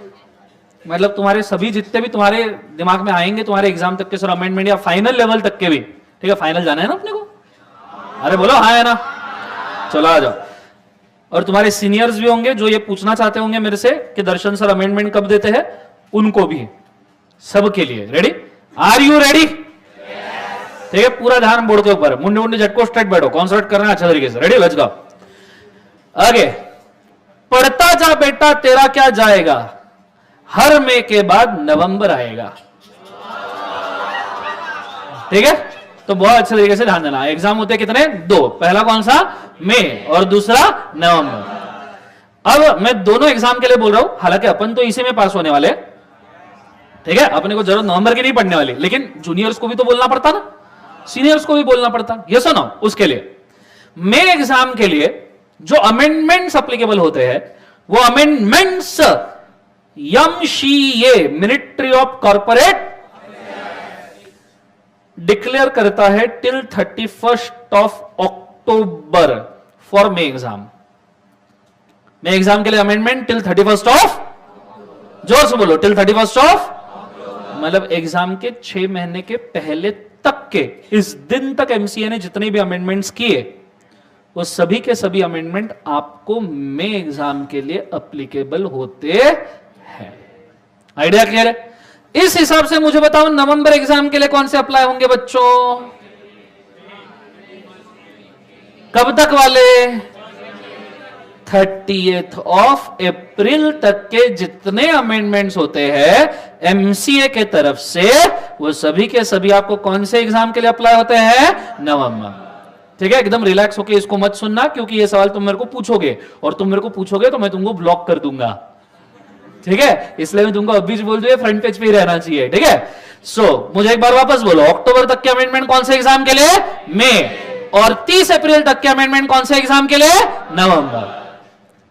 मतलब तुम्हारे सभी जितने भी तुम्हारे दिमाग में आएंगे तुम्हारे एग्जाम तक के सर अमेंडमेंट या फाइनल लेवल तक के भी। ठीक है, फाइनल जाना है ना अपने को? अरे बोलो हाँ है ना? चलो आ जाओ। और तुम्हारे सीनियर्स भी होंगे जो ये पूछना चाहते होंगे मेरे से कि दर्शन सर अमेंडमेंट कब देते हैं, उनको भी, सबके लिए रेडी? Are you ready? ठीक है, पूरा ध्यान बोर्ड के ऊपर, मुंडे मुंडे झटको स्ट्रेट बैठो, कॉन्सर्ट करना है अच्छा तरीके से। रेडी, लेट्स गो। आगे, पढ़ता जा बेटा तेरा क्या जाएगा, हर मई के बाद नवंबर आएगा। ठीक है, तो बहुत अच्छे तरीके से ध्यान देना। एग्जाम होते कितने? 2, पहला कौन सा? मई, और दूसरा नवंबर। अब मैं दोनों एग्जाम के लिए बोल रहा हूं, हालांकि अपन तो इसी में पास होने वाले। ठीक है, अपने को जरूरत नवंबर की नहीं पढ़ने वाली, लेकिन जूनियर्स को भी तो बोलना पड़ता ना, सीनियर्स को भी बोलना पड़ता, ये सुनो। उसके लिए मई एग्जाम के लिए जो अमेंडमेंट्स एप्लीकेबल होते हैं, वो amendments MCA ministry of corporate declare करता है till 31 October for May exam. May exam के लिए अमेंडमेंट टिल 31 जोर से बोलो, टिल 31 मतलब एग्जाम के 6 महीने के पहले तक के, इस दिन तक MCA ने जितने भी अमेंडमेंट्स किए, वो सभी के सभी अमेंडमेंट आपको मई एग्जाम के लिए अप्लीकेबल होते हैं। आइडिया क्लियर है? इस हिसाब से मुझे बताओ नवंबर एग्जाम के लिए कौन से अप्लाई होंगे बच्चों? कब तक वाले? 30th अप्रैल तक के जितने अमेंडमेंट्स होते हैं MCA के तरफ से, वो सभी के सभी आपको कौन से एग्जाम के लिए अप्लाई होते हैं? नवंबर। ठीक है, एकदम रिलैक्स होके इसको मत सुनना, क्योंकि ये सवाल तुम मेरे को पूछोगे, और तुम मेरे को पूछोगे तो मैं तुमको ब्लॉक कर दूंगा। ठीक है, इसलिए मैं तुमको अभी बोल दूं फ्रंट पेज पे ही रहना चाहिए। ठीक है, मुझे एक बार वापस बोलो, अक्टूबर तक के अमेंडमेंट कौन से एग्जाम के लिए? मई, और 30 अप्रैल तक के अमेंडमेंट कौन से एग्जाम के लिए? नवंबर।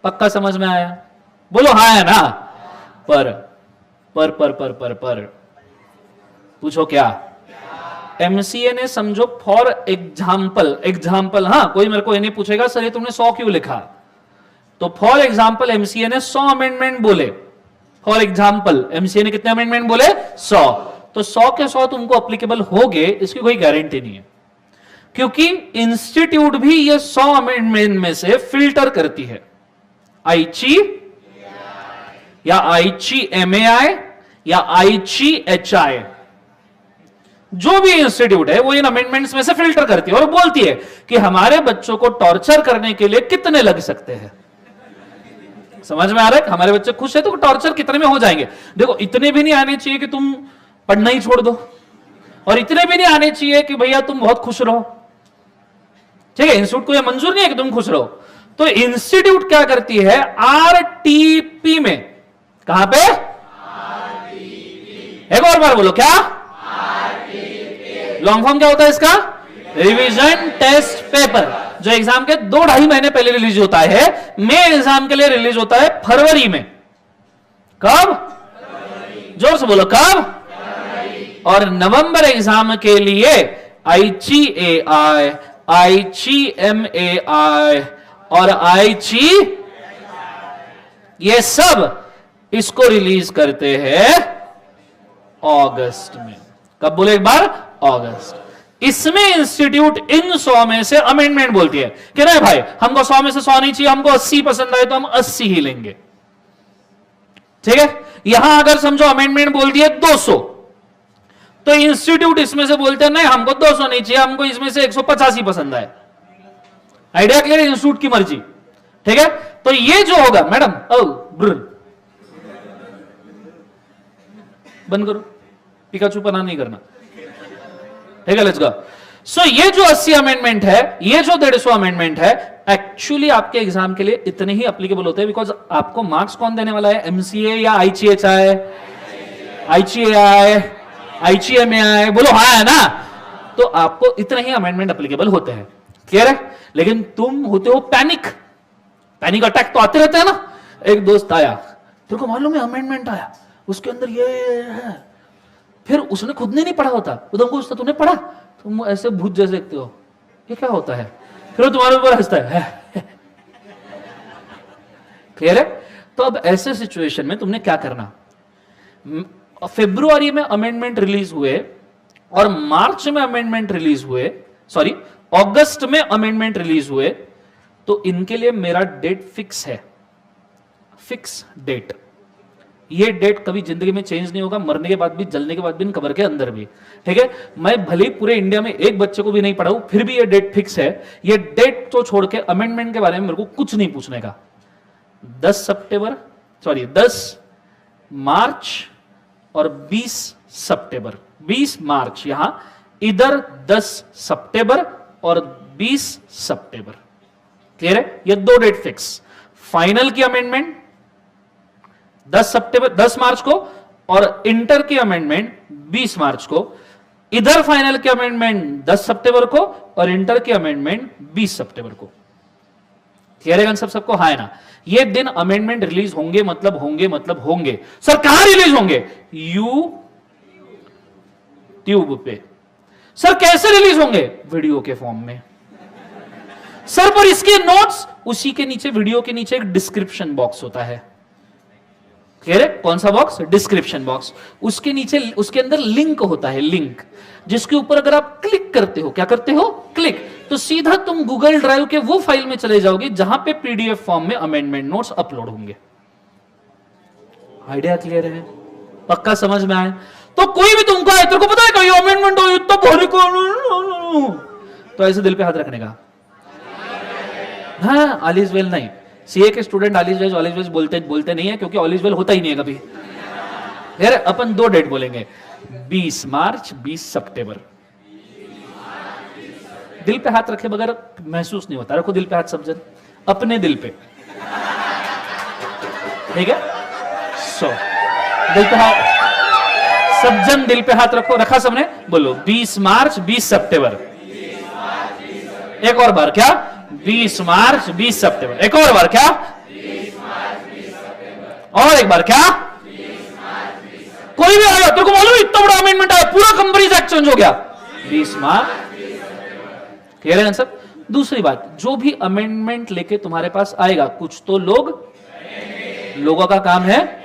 पक्का समझ में आया? बोलो हाँ है ना? पर पूछो क्या? MCA ने समझो फॉर एग्जाम्पल, हाँ कोई मेरे को ये नहीं पूछेगा सर ये तुमने 100 क्यों लिखा, तो फॉर एग्जाम्पल MCA ने 100 अमेंडमेंट बोले। फॉर एग्जाम्पल MCA ने कितने अमेंडमेंट बोले? 100। तो 100 के 100 तुमको अप्लीकेबल होगे, इसकी कोई गारंटी नहीं है, क्योंकि इंस्टीट्यूट भी ये 100 अमेंडमेंट में से फिल्टर करती है। आईची या ICMAI या ICHI, जो भी इंस्टीट्यूट है वो इन अमेंडमेंट्स में से फिल्टर करती है और बोलती है कि हमारे बच्चों को टॉर्चर करने के लिए कितने लग सकते हैं। समझ में आ रहा है? हमारे बच्चे खुश है तो टॉर्चर कितने में हो जाएंगे। देखो, इतने भी नहीं आने चाहिए कि तुम पढ़ना ही छोड़ दो, और इतने भी नहीं आने चाहिए कि भैया तुम बहुत खुश रहो। ठीक है, इंस्टीट्यूट को यह मंजूर नहीं है कि तुम खुश रहो। तो इंस्टीट्यूट क्या करती है? RTP में, कहां पे? एक और बार बोलो, क्या? लॉन्ग फॉर्म क्या होता है इसका? रिवीजन टेस्ट पेपर, जो एग्जाम के 2-2.5 महीने पहले रिलीज होता है। मई एग्जाम के लिए रिलीज होता है फरवरी में। कब? जोर से बोलो, कब? और नवंबर एग्जाम के लिए ICAI, ICMAI और IC, ये सब इसको रिलीज करते हैं अगस्त में। कब बोले एक बार? अगस्त। इसमें इंस्टीट्यूट इन 100 में से अमेंडमेंट बोलती है कि नहीं भाई, हमको 100 में से 100 नहीं चाहिए, हमको 80 पसंद आए तो हम 80 ही लेंगे। ठीक है, यहां अगर समझो अमेंडमेंट बोल दिए 200, तो इंस्टीट्यूट इसमें से बोलते हैं नहीं हमको 200 नहीं चाहिए, हमको इसमें से 185 पसंद आए। Idea clear? इंस्टीट्यूट की मर्जी। ठीक है, तो ये जो होगा, मैडम बंद करो, पिकाचू पना नहीं करना। ठीक है, लेट्स गो। सो ये जो 80 अमेंडमेंट है, ये जो 150 अमेंडमेंट है, एक्चुअली आपके एग्जाम के लिए इतने ही एप्लीकेबल होते हैं, बिकॉज आपको मार्क्स कौन देने वाला है? एमसीए या आईसीएचआई? आईसीएआई, आईसीएमएआई, बोलो हाँ है ना? तो आपको इतने ही अमेंडमेंट एप्लीकेबल होते हैं। क्लियर है? लेकिन तुम होते हो पैनिक अटैक तो आते रहते हैं ना। एक दोस्त आया, तेरे को मालूम है अमेंडमेंट आया, उसके अंदर ये है, फिर उसने खुद ने नहीं पढ़ा होता, उधर पूछता तूने पढ़ा? तुम ऐसे भूत जैसे देखते हो, ये क्या होता है? फिर वो तुम्हारे ऊपर हंसता है। क्लियर है? तो अब ऐसे सिचुएशन में तुमने क्या करना? फरवरी में अमेंडमेंट रिलीज हुए और मार्च में अमेंडमेंट रिलीज हुए, सॉरी अगस्त में अमेंडमेंट रिलीज हुए, तो इनके लिए मेरा डेट फिक्स है, फिक्स डेट। ये डेट कभी जिंदगी में चेंज नहीं होगा, मरने के बाद भी, जलने के बाद भी, कब्र के अंदर भी। ठीक है, मैं भले पूरे इंडिया में एक बच्चे को भी नहीं पढ़ाऊं, फिर भी ये डेट फिक्स है। ये डेट तो छोड़ के अमेंडमेंट के बारे में मेरे को कुछ नहीं पूछने का। 10 मार्च और 20 सितंबर, 20 मार्च यहां, इधर 10 सितंबर और 20 सितंबर। क्लियर है? ये दो डेट फिक्स। फाइनल की अमेंडमेंट 10 मार्च को और इंटर की अमेंडमेंट 20 मार्च को। इधर फाइनल की अमेंडमेंट 10 सितंबर को और इंटर की अमेंडमेंट 20 सितंबर को। क्लियर है सबको? हाँ है ना? ये दिन अमेंडमेंट रिलीज होंगे मतलब होंगे। सर कहां रिलीज होंगे? यूट्यूब पे। सर कैसे रिलीज होंगे? वीडियो के फॉर्म में। सर पर इसके नोट्स, उसी के नीचे, वीडियो के नीचे एक डिस्क्रिप्शन बॉक्स होता है। क्लियर है? कौन सा बॉक्स? Description box. उसके नीचे, उसके अंदर लिंक होता है, लिंक, जिसके ऊपर अगर आप क्लिक करते हो, क्या करते हो? क्लिक, तो सीधा तुम गूगल ड्राइव के वो फाइल में चले जाओगे जहां पे पीडीएफ फॉर्म में अमेंडमेंट नोट्स अपलोड होंगे। आइडिया क्लियर है? पक्का समझ में आए? तो कोई भी तुमको आए, तेरे को पता है कहीं अमेंडमेंट हो इतना भारी को, तो ऐसे दिल पे हाथ रखने का। हाँ, ऑल इज वेल नहीं। सीए के स्टूडेंट ऑल इज वेल बोलते नहीं है, क्योंकि ऑल इज वेल होता ही नहीं है कभी। यार अपन दो डेट बोलेंगे, 20 मार्च 20 सितंबर। दिल पे हाथ रखे बगैर महसूस नहीं होता। रखो दिल पे हाथ सब जन, अपने दिल पे। ठीक है? सो दिल पे हाथ, सब जन दिल पे हाथ रखो। रखा सबने? बोलो 20 मार्च 20 सितंबर। एक और बार, क्या? 20 मार्च 20 सितंबर। एक और बार, क्या? 20 मार्च 20 सितंबर। और एक बार, क्या? 20 मार्च 20 सितंबर। कोई भी आया, तेरे को मालूम इतना बड़ा अमेंडमेंट आया, पूरा कंपनी एक्ट चेंज हो गया। 20 मार्च। क्लियर है आंसर? दूसरी बात, जो भी अमेंडमेंट लेके तुम्हारे पास आएगा, कुछ तो लोगों का काम है।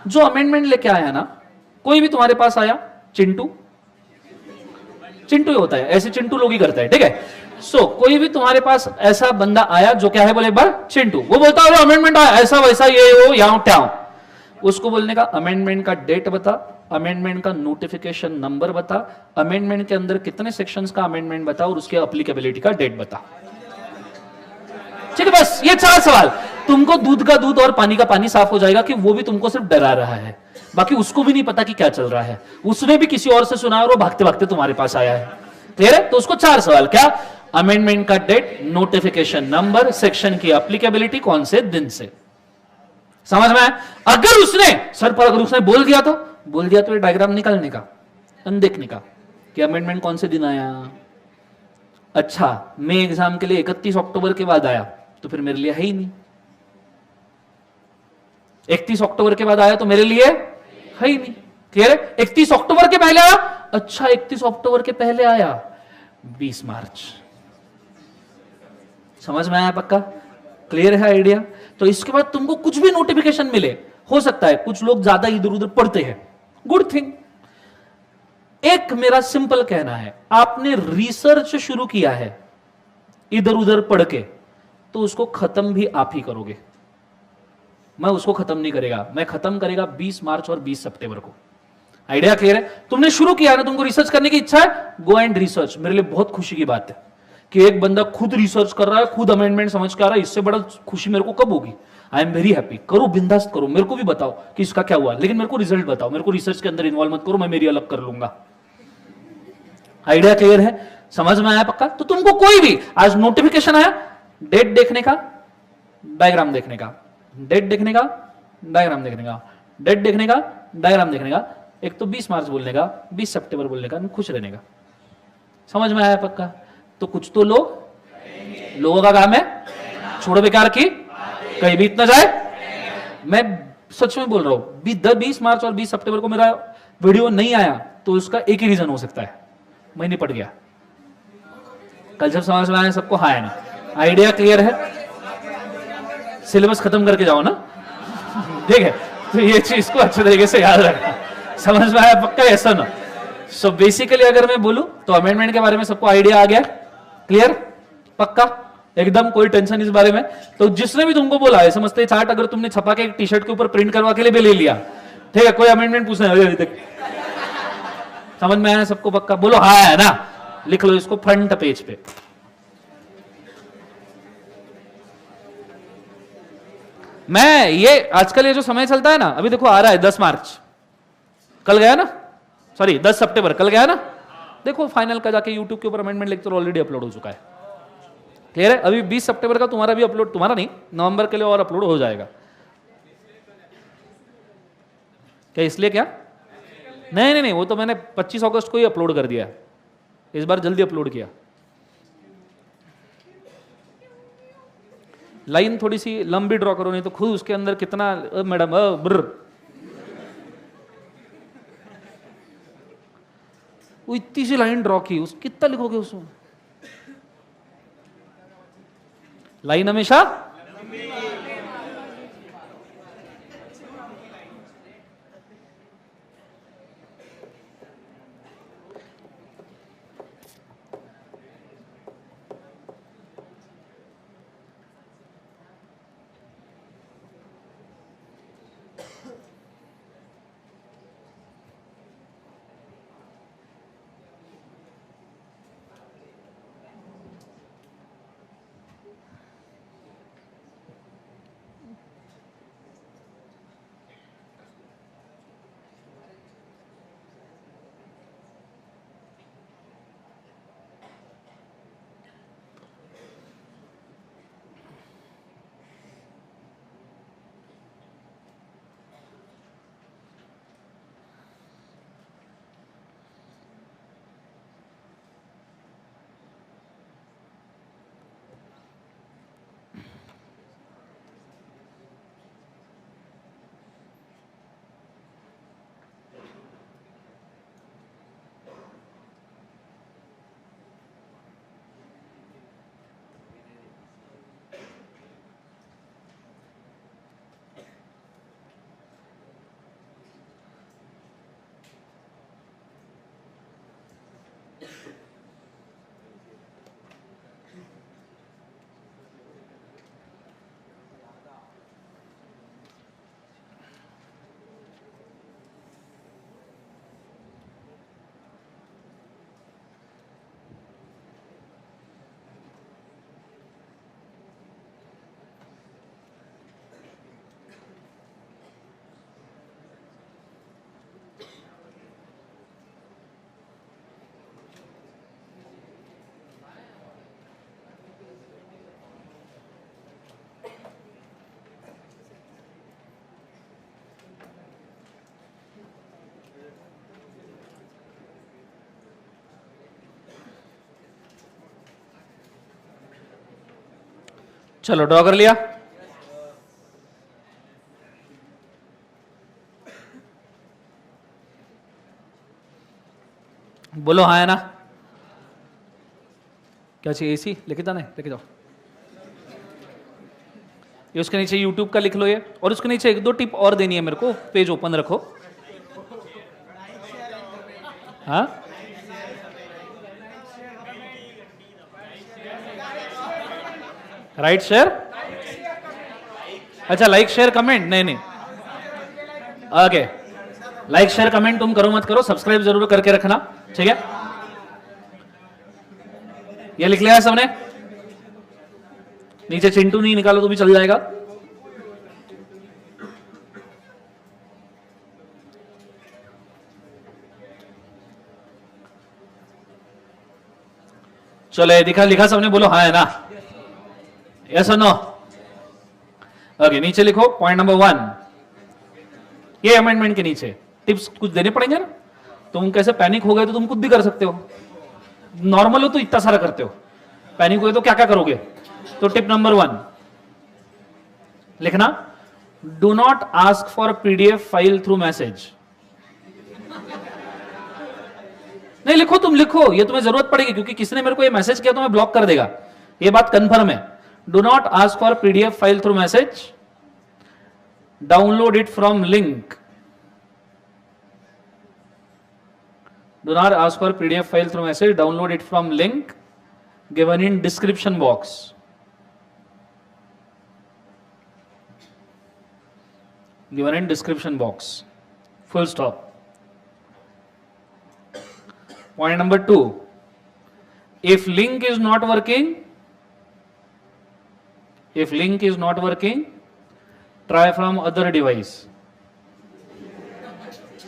जो अमेंडमेंट लेके आया ना, कोई भी तुम्हारे पास आया, चिंटू ही होता है, ऐसे चिंटू लोग ही करते हैं। ठीक है? सो कोई भी तुम्हारे पास ऐसा बंदा आया जो क्या है, बोले एक बार, चिंटू। वो बोलता है अमेंडमेंट आया, ऐसा वैसा, ये वो यहाँ ट्याओ। उसको बोलने का, अमेंडमेंट का डेट बता, अमेंडमेंट का नोटिफिकेशन नंबर बता, अमेंडमेंट के अंदर कितने सेक्शंस का अमेंडमेंट बता, और उसके एप्लीकेबिलिटी का डेट बता। ठीक है? बस ये 4 सवाल। तुमको दूध का दूध और पानी का पानी साफ हो जाएगा कि वो भी तुमको सिर्फ डरा रहा है, बाकी उसको भी नहीं पता कि क्या चल रहा है। उसने भी किसी और से सुना और वो भागते भागते तुम्हारे पास आया है। क्लियर है? तो उसको 4 सवाल, क्या? अमेंडमेंट का डेट, नोटिफिकेशन नंबर, सेक्शन की एप्लीकेबिलिटी, कौन से दिन से। समझ में आया? अगर उसने सर पर अगर उसने बोल दिया तो ये डायग्राम निकालने का, देखने का कि अमेंडमेंट कौन से दिन आया। अच्छा, मैं एग्जाम के लिए 31 अक्टूबर के बाद आया तो फिर मेरे लिए है ही नहीं। 31 अक्टूबर के बाद आया तो मेरे लिए है ही नहीं। क्लियर है? 31 अक्टूबर के पहले आया, अच्छा 31 अक्टूबर के पहले आया 20 मार्च। समझ में आया? पक्का क्लियर है आइडिया? तो इसके बाद तुमको कुछ भी नोटिफिकेशन मिले, हो सकता है कुछ लोग ज्यादा इधर उधर पढ़ते हैं, गुड थिंग। एक मेरा सिंपल कहना है, आपने रिसर्च शुरू किया है इधर उधर पढ़ के, तो उसको खत्म भी आप ही करोगे, मैं उसको खत्म नहीं करेगा, मैं खत्म करेगा 20 मार्च और 20 सितंबर को। आइडिया क्लियर है? तुमने शुरू किया ना, तुमको रिसर्च करने की इच्छा है, गो एंड रिसर्च। मेरे लिए बहुत खुशी की बात है कि एक बंदा खुद रिसर्च कर रहा है, खुद अमेंडमेंट समझ के आ रहा है, इससे बड़ा खुशी मेरे को कब होगी? I am very happy. करो, बिंदास्त करो, मेरे को भी बताओ कि इसका क्या हुआ, लेकिन मेरे को रिजल्ट बताओ, मेरे को रिसर्च के अंदर इन्वॉल्व मत करो, मैं मेरी अलग कर लूंगा। आइडिया क्लियर है? समझ में आया पक्का? तो तुमको कोई भी आज नोटिफिकेशन आया, डेट देखने का, डायग्राम देखने का, डेट देखने का, डायग्राम देखने का, डेट देखने का, डायग्राम देखने का, एक तो 20 मार्च बोलने का, 20 सितंबर बोलने का, खुश रहने का। समझ में आया पक्का? तो कुछ तो लोगों का काम है छोड़ो बेकार की, कहीं बीत ना जाए। मैं सच में बोल रहा हूं, 20 मार्च और 20 सितंबर को मेरा वीडियो नहीं आया तो उसका एक ही रीजन हो सकता है, मैं नहीं पढ़ गया। कल जब समझ में आया सबको, हाँ है ना? आइडिया क्लियर है? सिलेबस खत्म करके जाओ ना, ठीक है? तो ये चीज को अच्छे तरीके से याद रखना। समझ में आया पक्का? ऐसा ना। सो बेसिकली अगर मैं बोलूं तो अमेंडमेंट के बारे में सबको आइडिया आ गया? क्लियर? पक्का? एकदम कोई टेंशन इस बारे में? तो जिसने भी तुमको बोला है, समझते चार्ट अगर तुमने छपा के एक टी शर्ट के ऊपर प्रिंट करवा के लिए भी ले लिया, ठीक है? कोई अमेंडमेंट पूछना है अभी तक? समझ में आया सबको पक्का? बोलो हाँ है ना? लिख लो इसको फ्रंट पेज पे। मैं ये आजकल ये जो समय चलता है ना, अभी देखो आ रहा है 10 मार्च, कल गया ना, सॉरी 10 सितंबर कल गया ना, देखो फाइनल का जाके यूट्यूब के ऊपर अमेंडमेंट लेक्चर ऑलरेडी अपलोड हो चुका है। क्लियर है? अभी 20 सितंबर का तुम्हारा भी अपलोड, तुम्हारा नहीं, नवंबर के लिए और अपलोड हो जाएगा। क्या इसलिए? क्या नहीं नहीं नहीं, वो तो मैंने 25 अगस्त को ही अपलोड कर दिया, इस बार जल्दी अपलोड किया। लाइन थोड़ी सी लंबी ड्रॉ करो, नहीं तो खुद उसके अंदर कितना मैडम ब्र, वो इतनी सी लाइन ड्रॉ की, उस कितना लिखोगे उसमें? लाइन हमेशा चलो ड्रॉ कर लिया? बोलो हाँ है ना? क्या चाहिए? एसी लेके जाना है? लेके जाओ। ये उसके नीचे यूट्यूब का लिख लो ये, और उसके नीचे एक दो टिप और देनी है मेरे को। पेज ओपन रखो। हाँ, राइट शेयर, अच्छा लाइक शेयर कमेंट, नहीं नहीं, ओके, लाइक शेयर कमेंट तुम करो मत करो, सब्सक्राइब जरूर करके रखना, ठीक है। ये लिख लिया है सबने? नीचे चिंटू नहीं निकालो तो भी चल जाएगा। चलो ये दिखा, लिखा सबने, बोलो हाँ है ना, यस और नो? ओके, नीचे लिखो पॉइंट नंबर 1, ये अमेंडमेंट के नीचे टिप्स कुछ देने पड़ेंगे ना। तुम कैसे पैनिक हो गए तो तुम खुद भी कर सकते हो, नॉर्मल हो तो इतना सारा करते हो, पैनिक हुए तो क्या क्या करोगे। तो टिप नंबर 1 लिखना, do not ask for PDF file through message. नहीं लिखो, तुम लिखो, ये तुम्हें जरूरत पड़ेगी क्योंकि किसी ने मेरे को ये मैसेज किया तो मैं ब्लॉक कर देगा, ये बात कंफर्म है। Do not ask for PDF file through message, download it from link. Do not ask for PDF file through message. Download it from link given in description box. Given in description box. Full stop. Point number 2. If link is not working, try from other device.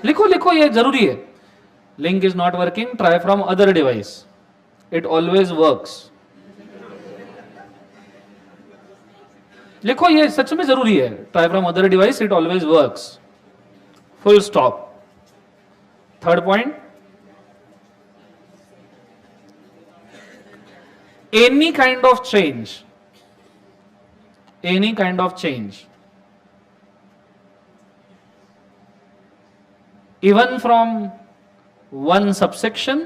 लिखो लिखो, ये जरूरी है। Link is not working, try from other device. It always works. लिखो, ये सच में जरूरी है। Try from other device, it always works. Full stop. Third point. Any kind of change, even from one subsection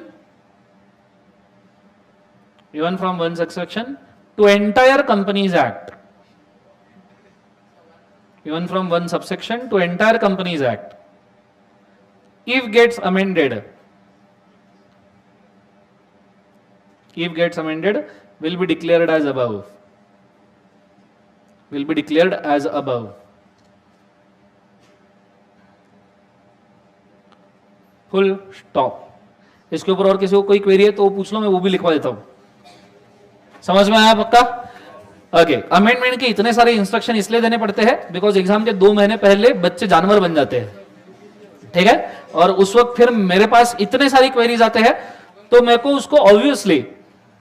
to entire Companies Act. Even from one subsection to entire Companies Act. If gets amended, will be declared as above. Full stop. इसके ऊपर और किसी को कोई query है तो पूछ लो, मैं वो भी लिखवा देता हूं। समझ में आया पक्का? ओके, अमेंडमेंट के इतने सारे इंस्ट्रक्शन इसलिए देने पड़ते हैं बिकॉज एग्जाम के 2 महीने पहले बच्चे जानवर बन जाते हैं, ठीक है, और उस वक्त फिर मेरे पास इतने सारी क्वेरीज आते हैं तो मेरे को उसको ऑब्वियसली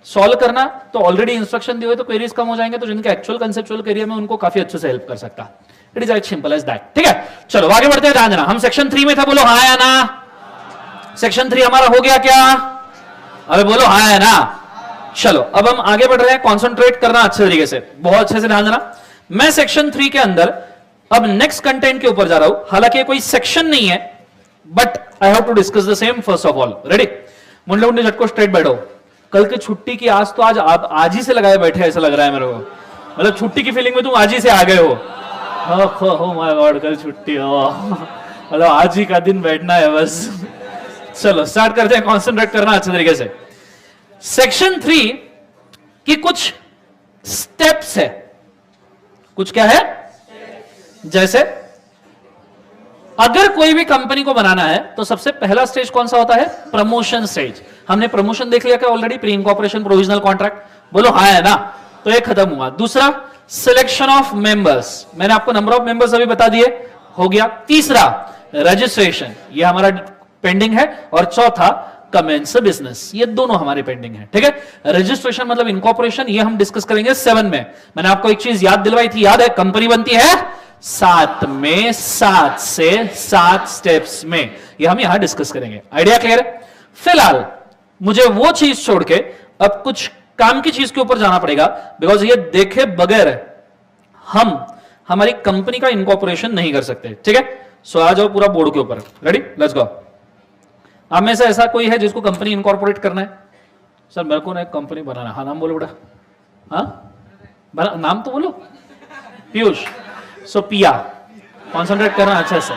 सॉल्व करना, तो ऑलरेडी इंस्ट्रक्शन दिए हुए तो क्वेरीज कम हो जाएंगे, तो जिनके एक्चुअल कंसेप्चुअल क्वेरी है मैं उनको काफी अच्छे से हेल्प कर सकता। It is as simple as that, ठीक है। चलो आगे बढ़ते हैं, ध्यान देना, हम सेक्शन 3 में था, बोलो हाँ या ना। सेक्शन 3 हमारा हो गया क्या? अरे बोलो हाँ है ना। चलो अब हम आगे बढ़ रहे हैं, कॉन्सेंट्रेट करना अच्छे तरीके से, बहुत अच्छे से ध्यान देना। मैं सेक्शन 3 के अंदर अब नेक्स्ट कंटेंट के ऊपर जा रहा हूं, हालांकि कोई सेक्शन नहीं है, but I have to discuss the same first of all. Ready? मुंडे मुंडे झटको स्ट्रेट बैठो। कल की छुट्टी की आज तो आज ही से लगाए बैठे ऐसा लग रहा है मेरे को, मतलब छुट्टी की फीलिंग में तुम आज ही से आ गए हो। हो माय गॉड, कल छुट्टी हो, मतलब आज ही का दिन बैठना है बस। चलो स्टार्ट करते हैं, कॉन्सेंट्रेट करना अच्छे तरीके से। सेक्शन 3 की कुछ स्टेप्स है, कुछ क्या है, जैसे अगर कोई भी कंपनी को बनाना है तो सबसे पहला स्टेज कौन सा होता है? Promotion stage. हमने प्रमोशन देख लिया क्या already? Pre incorporation, provisional contract, बोलो हाँ है ना, तो ये खत्म हुआ। दूसरा सिलेक्शन ऑफ मेंबर्स, मैंने आपको नंबर ऑफ मेंबर्स अभी बता दिए, हो गया। तीसरा रजिस्ट्रेशन, ये हमारा पेंडिंग है, और चौथा कमेंस बिजनेस, ये दोनों हमारे पेंडिंग है, ठीक है। रजिस्ट्रेशन मतलब इनकॉर्पोरेशन, ये हम डिस्कस करेंगे 7 में। मैंने आपको एक चीज याद दिलवाई थी, याद है? कंपनी बनती है 7 में, 7 से 7 स्टेप्स में, ये हम यहां डिस्कस करेंगे। आइडिया क्लियर है? फिलहाल मुझे वो चीज छोड़ के अब कुछ काम की चीज के ऊपर जाना पड़ेगा, बिकॉज ये देखे बगैर हम हमारी कंपनी का इनकॉर्पोरेशन नहीं कर सकते, ठीक है। सो आ जाओ पूरा बोर्ड के ऊपर, रेडी, लेट्स गो। आप में से ऐसा कोई है जिसको कंपनी इनकॉर्पोरेट करना है? सर मेरे को ना एक कंपनी बनाना। हाँ नाम बोलो बेटा, हाँ नाम तो बोलो। पीयूष। सो पिया, कॉन्सेंट्रेट करना अच्छे से,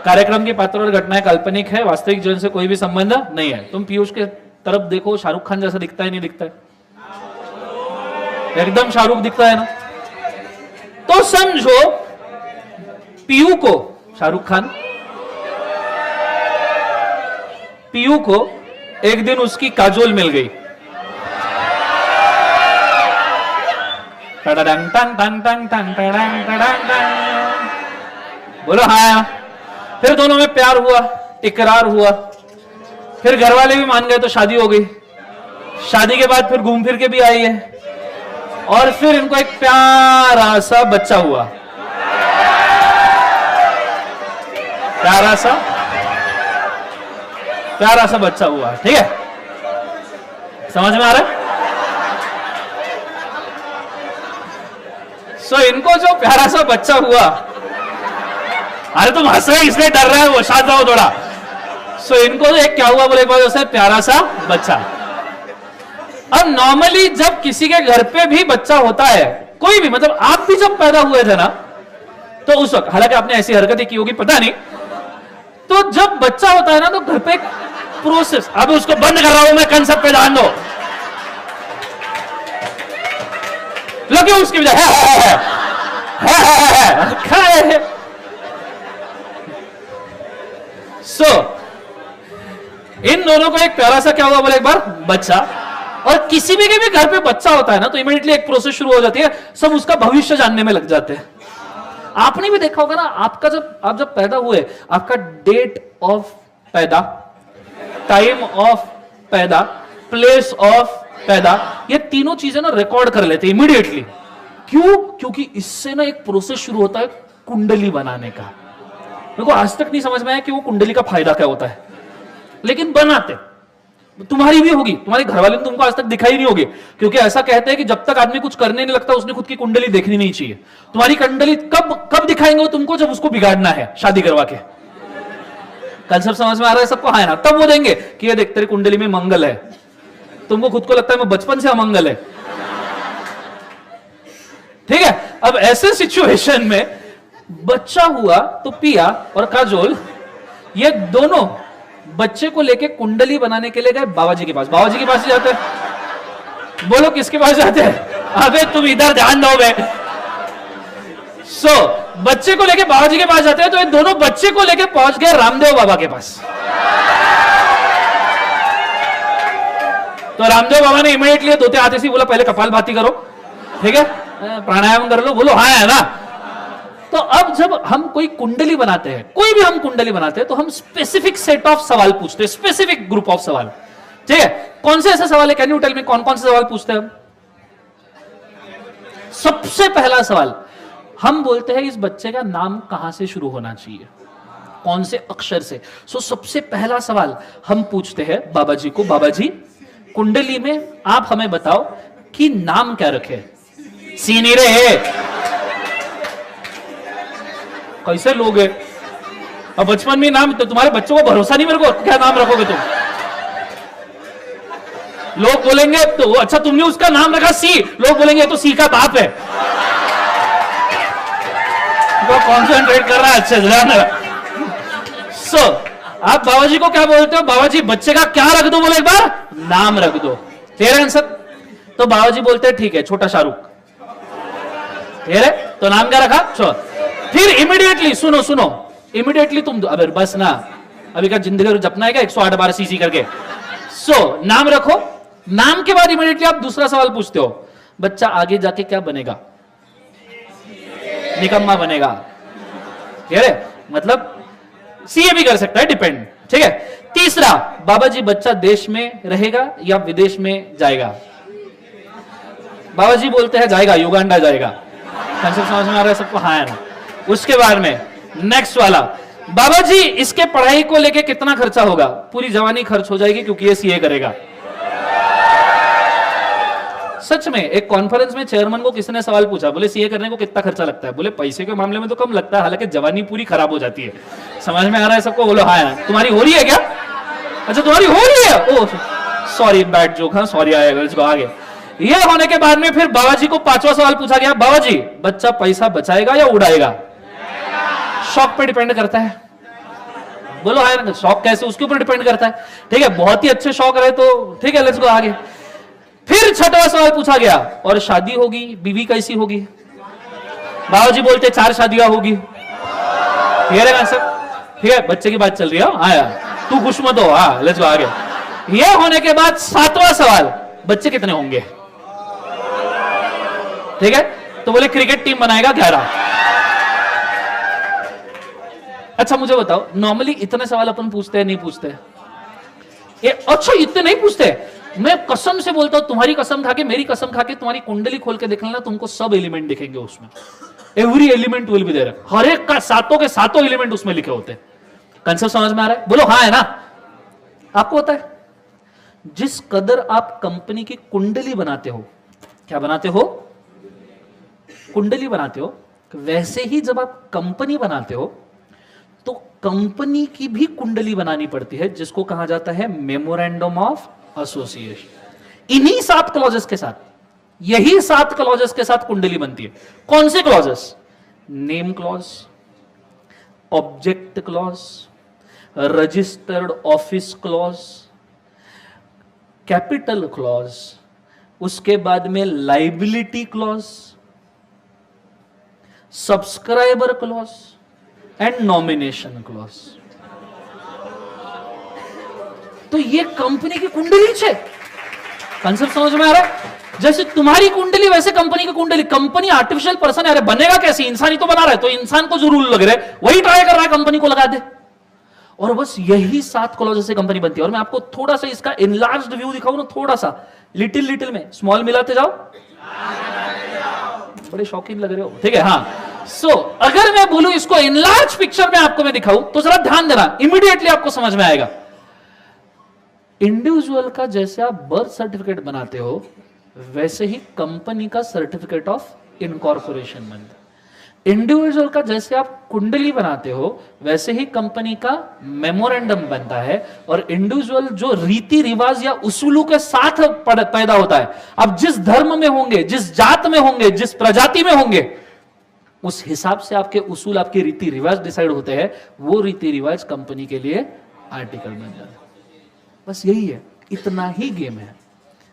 कार्यक्रम की पात्र और घटनाएं काल्पनिक है, वास्तविक जीवन से कोई भी संबंध नहीं है। तुम पीयूष के तरफ देखो, शाहरुख खान जैसा दिखता है नहीं दिखता है? एकदम शाहरुख दिखता है ना। तो समझो पीयू को, शाहरुख खान पीयू को एक दिन उसकी काजोल मिल गई। बोलो हाँ। फिर दोनों में प्यार हुआ, इकरार हुआ, फिर घर वाले भी मान गए तो शादी हो गई। शादी के बाद फिर घूम फिर के भी आई है और फिर इनको एक प्यारा सा बच्चा हुआ। प्यारा सा बच्चा हुआ। ठीक है, समझ में आ रहा है? इनको जो प्यारा सा बच्चा हुआ, अरे तुम हंस रहे इसलिए डर रहे हो, शांत रहो थोड़ा। इनको तो एक क्या हुआ बोले, एक प्यारा सा बच्चा। अब नॉर्मली जब किसी के घर पे भी बच्चा होता है, कोई भी, मतलब आप भी जब पैदा हुए थे ना, तो उस वक्त, हालांकि आपने ऐसी हरकतें की होगी पता नहीं, तो जब बच्चा होता है ना तो घर पे एक प्रोसेस, अब उसको बंद कर रहा हूं मैं, कंसेप्ट पे ध्यान दो। लगे उसकी वजह है। इन दोनों को एक प्यारा सा क्या हुआ बोले एक बार, बच्चा। और किसी भी के भी घर पे बच्चा होता है ना तो इमीडिएटली एक प्रोसेस शुरू हो जाती है, सब उसका भविष्य जानने में लग जाते हैं। आपने भी देखा होगा ना, आपका आप जब पैदा हुए, आपका डेट ऑफ पैदा, टाइम ऑफ पैदा, प्लेस ऑफ पैदा, ये तीनों चीजें ना रिकॉर्ड कर लेते हैं इमीडिएटली। क्यों? क्योंकि इससे ना एक प्रोसेस शुरू होता है कुंडली बनाने का। मेरे को आज तक नहीं समझ में आया कि वो कुंडली का फायदा क्या होता है, लेकिन बनाते। तुम्हारी भी होगी, तुम्हारे घर वाले ने तुमको आज तक दिखाई नहीं होगी, क्योंकि ऐसा कहते हैं कि जब तक आदमी कुछ करने नहीं लगता उसने खुद की कुंडली देखनी नहीं चाहिए। तुम्हारी कुंडली कब दिखाएंगे वो तुमको, जब उसको बिगाड़ना है शादी करवा के। कंसेप्ट समझ में आ रहा है सबको? हाँ ना, तब वो देंगे कि ये देख तेरी कुंडली में मंगल है। तुमको खुद को लगता है मैं बचपन से अमंगल है। ठीक है, अब ऐसे सिचुएशन में बच्चा हुआ तो पिया और काजोल ये दोनों बच्चे को लेके कुंडली बनाने के लिए गए बाबा जी के पास। बाबा जी के पास ही जाते हैं। बोलो किसके पास जाते हैं? अबे तुम इधर ध्यान दो बे। बच्चे को लेके बाबा जी के पास जाते हैं, तो ये दोनों बच्चे को लेके पहुंच गए रामदेव बाबा के पास। तो रामदेव बाबा ने इमीडिएटली धोते हाथ से बोला पहले कपालभाति करो, ठीक है, प्राणायाम कर लो। बोलो हाँ है ना। तो अब जब हम कोई कुंडली बनाते हैं, कोई भी हम कुंडली बनाते हैं, तो हम स्पेसिफिक सेट ऑफ सवाल पूछते हैं, स्पेसिफिक ग्रुप ऑफ सवाल। ठीक है, कौन से ऐसे सवाल है? कैन यू टेल मी कौन कौन से सवाल पूछते हैं हम? सबसे पहला सवाल हम बोलते हैं इस बच्चे का नाम कहां से शुरू होना चाहिए, कौन से अक्षर से। सबसे पहला सवाल हम पूछते हैं बाबा जी को, बाबा जी कुंडली में आप हमें बताओ कि नाम क्या रखे। सीनी रे कैसे लोग है? अब बचपन में नाम, तो तुम्हारे बच्चों को भरोसा नहीं मेरे को, क्या नाम रखोगे तुम? लोग बोलेंगे तो अच्छा तुमने उसका नाम रखा सी, लोग बोलेंगे तो सी का बाप है। वो कॉन्सेंट्रेट कर रहा है अच्छे से। आप बाबा जी को क्या बोलते हो? बाबा जी बच्चे का क्या रख दो, बोले एक बार नाम रख दो। क्लियर है आंसर? तो बाबा जी बोलते हैं ठीक है छोटा शाहरुख। क्लियर है? तो नाम क्या रखा? फिर इमीडिएटली सुनो इमीडिएटली तुम अबे बस ना, अभी का जिंदगी जपना है क्या 108 बार सीसी करके। नाम रखो। नाम के बाद इमीडिएटली आप दूसरा सवाल पूछते हो, बच्चा आगे जाके क्या बनेगा? निकम्मा बनेगा। क्लियर है? मतलब सीए भी कर सकता है, डिपेंड। ठीक है। तीसरा, बाबा जी बच्चा देश में रहेगा या विदेश में जाएगा? बाबा जी बोलते हैं जाएगा, युगांडा जाएगा। कंसेप्ट समझ में आ रहा है सबको? हाँ है ना। उसके बाद में नेक्स्ट वाला, बाबा जी इसके पढ़ाई को लेके कितना खर्चा होगा? पूरी जवानी खर्च हो जाएगी क्योंकि ये सीए करेगा। सच में एक कॉन्फ्रेंस में चेयरमैन को किसने सवाल पूछा, बोले सीए करने को कितना खर्चा लगता है? बोले पैसे के मामले में तो कम लगता है, हालांकि जवानी पूरी खराब हो जाती है। समझ में आ रहा है सबको? बोलो हाँ है। तुम्हारी हो रही है क्या? अच्छा तुम्हारी हो रही है। Oh sorry, bad joke. हाँ सॉरी आएगा, इसको आगे। ये होने के बाद में फिर बाबा जी को पांचवा सवाल पूछा गया, बाबा जी बच्चा पैसा बचाएगा या उड़ाएगा? शौक पे डिपेंड करता है। बोलो है ना, शौक कैसे उसके ऊपर डिपेंड करता है। ठीक है, बहुत ही अच्छे शौक रहे तो ठीक है, लेट्स गो आगे। फिर छठवां सवाल पूछा गया, और शादी होगी, बीवी कैसी होगी? बाबूजी बोलते 4 शादियां होगी। ठीक है सर, ठीक है, बच्चे की बात चल रही है। आया तू खुश मत हो, हाँ लेट्स गो आगे। यह होने के बाद 7वां सवाल, बच्चे कितने होंगे? ठीक है, तो बोले क्रिकेट टीम बनाएगा 11। अच्छा मुझे बताओ, नॉर्मली इतने सवाल अपन पूछते हैं नहीं पूछते? अच्छा इतने नहीं पूछते। मैं कसम से बोलता हूं, तुम्हारी कसम खा के, मेरी कसम खा के, तुम्हारी कुंडली खोल के देख लेना, तुमको सब एलिमेंट दिखेंगे उसमें। Every element will be there, हर एक का सातों के सातों एलिमेंट उसमें लिखे होते हैं। कंसेप्ट समझ में आ रहा है? बोलो हाँ है ना। आपको पता है जिस कदर आप कंपनी की कुंडली बनाते हो, क्या बनाते हो? कुंडली बनाते हो, वैसे ही जब आप कंपनी बनाते हो तो कंपनी की भी कुंडली बनानी पड़ती है, जिसको कहा जाता है मेमोरेंडम ऑफ एसोसिएशन। इन्हीं 7 क्लॉजेस के साथ, यही 7 क्लॉजेस के साथ कुंडली बनती है। कौन से clauses? Name clause, object clause, registered office clause, capital clause, उसके बाद में liability clause, subscriber clause and nomination clause. तो ये कंपनी की कुंडली है। कंसेप्ट समझ में आ रहा है? जैसे तुम्हारी कुंडली वैसे कंपनी की कुंडली। कंपनी आर्टिफिशियल पर्सन है, अरे बनेगा कैसे? इंसान ही तो बना रहा है, तो इंसान को जो रूल लग रहा है वही ट्राई कर रहा है कंपनी को लगा दे। और बस यही 7 क्लॉजेस से कंपनी बनती है। और मैं आपको थोड़ा सा इसका इनलार्ज्ड व्यू दिखाऊं ना, थोड़ा सा लिटिल में स्मॉल मिलाते जाओ। बड़े शौकीन लग रहे हो, ठीक है। हाँ, सो अगर मैं बोलूं इसको इनलार्ज पिक्चर में आपको मैं दिखाऊं तो जरा ध्यान देना, इमीडिएटली आपको समझ में आएगा। इंडिविजुअल का जैसे आप बर्थ सर्टिफिकेट बनाते हो, वैसे ही कंपनी का सर्टिफिकेट ऑफ इनकॉर्पोरेशन बनता है। इंडिविजुअल का जैसे आप कुंडली बनाते हो, वैसे ही कंपनी का मेमोरेंडम बनता है। और इंडिविजुअल जो रीति रिवाज या उसूलों के साथ पैदा होता है, अब जिस धर्म में होंगे, जिस जात में होंगे, जिस प्रजाति में होंगे, उस हिसाब से आपके उसूल, आपके रीति रिवाज डिसाइड होते हैं। वो रीति रिवाज कंपनी के लिए आर्टिकल बन जाता है। बस यही है, इतना ही गेम है।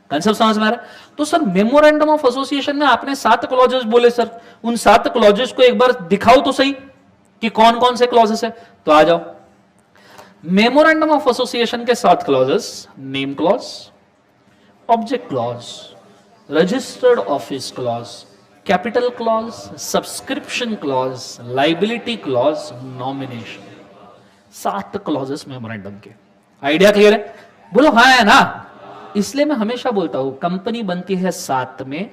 कंसेप्ट समझ में आ रहा है? तो सर मेमोरेंडम ऑफ एसोसिएशन में आपने 7 क्लॉजेस बोले, सर उन 7 क्लॉजेस को एक बार दिखाओ तो सही कि कौन कौन से क्लॉजेस है। तो आ जाओ, मेमोरेंडम ऑफ एसोसिएशन के 7 clauses: name clause, object clause, registered office clause, capital clause, subscription clause, liability clause, nomination. 7 clauses memorandum के। आइडिया क्लियर है? बोलो हाँ है ना। इसलिए मैं हमेशा बोलता हूं कंपनी बनती है 7 में,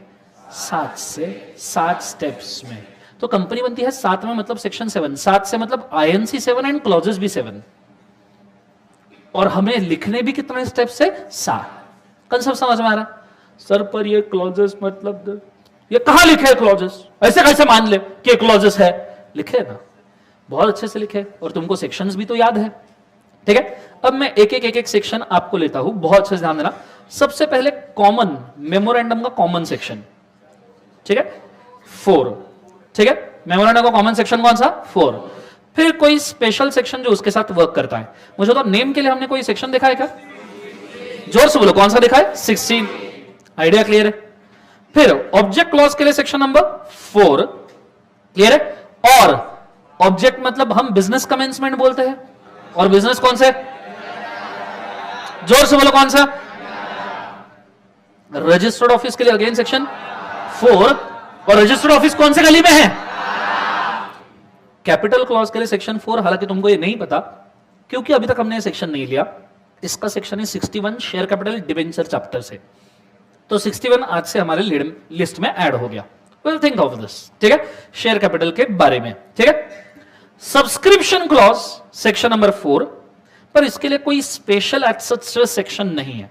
7 से 7 स्टेप्स में। तो कंपनी बनती है 7 में, मतलब सेक्शन 7। 7 से मतलब INC 7 एंड क्लॉजेस भी 7। और हमें लिखने भी कितने स्टेप्स है? 7। कंसेप्ट समझ में आ रहा? सर पर ये क्लॉजेस मतलब ये कहां लिखे है क्लॉजेस? ऐसे कैसे मान ले कि क्लॉजेस है? लिखे ना, बहुत अच्छे से लिखे, और तुमको सेक्शंस भी तो याद है। ठीक है, अब मैं एक सेक्शन आपको लेता हूं, बहुत अच्छे से ध्यान देना। सबसे पहले कॉमन, मेमोरेंडम का कॉमन सेक्शन, ठीक है, 4। ठीक है, मेमोरेंडम का कॉमन सेक्शन कौन सा? 4। फिर कोई स्पेशल सेक्शन जो उसके साथ वर्क करता है। मुझे तो नेम के लिए हमने कोई सेक्शन देखा है क्या? जोर से बोलो, कौन सा देखा है? 16। आइडिया क्लियर है? फिर ऑब्जेक्ट क्लॉज के लिए सेक्शन नंबर 4, क्लियर है? और ऑब्जेक्ट मतलब हम बिजनेस कमेंसमेंट बोलते हैं, और बिजनेस कौन से? जोर से बोलो, कौन सा? रजिस्टर्ड ऑफिस के लिए अगेन सेक्शन 4, और रजिस्टर्ड ऑफिस कौन से गली में है? कैपिटल क्लॉज के लिए सेक्शन 4। हालांकि तुमको ये नहीं पता क्योंकि अभी तक हमने ये सेक्शन नहीं लिया। इसका सेक्शन है 61 शेयर कैपिटल डिबेंचर चैप्टर से। तो 61 आज से हमारे लिस्ट में ऐड हो गया। विल थिंक ऑफ दिस, ठीक है, शेयर कैपिटल के बारे में। ठीक है, सब्सक्रिप्शन क्लॉज सेक्शन नंबर 4, पर इसके लिए कोई स्पेशल सेक्शन नहीं है,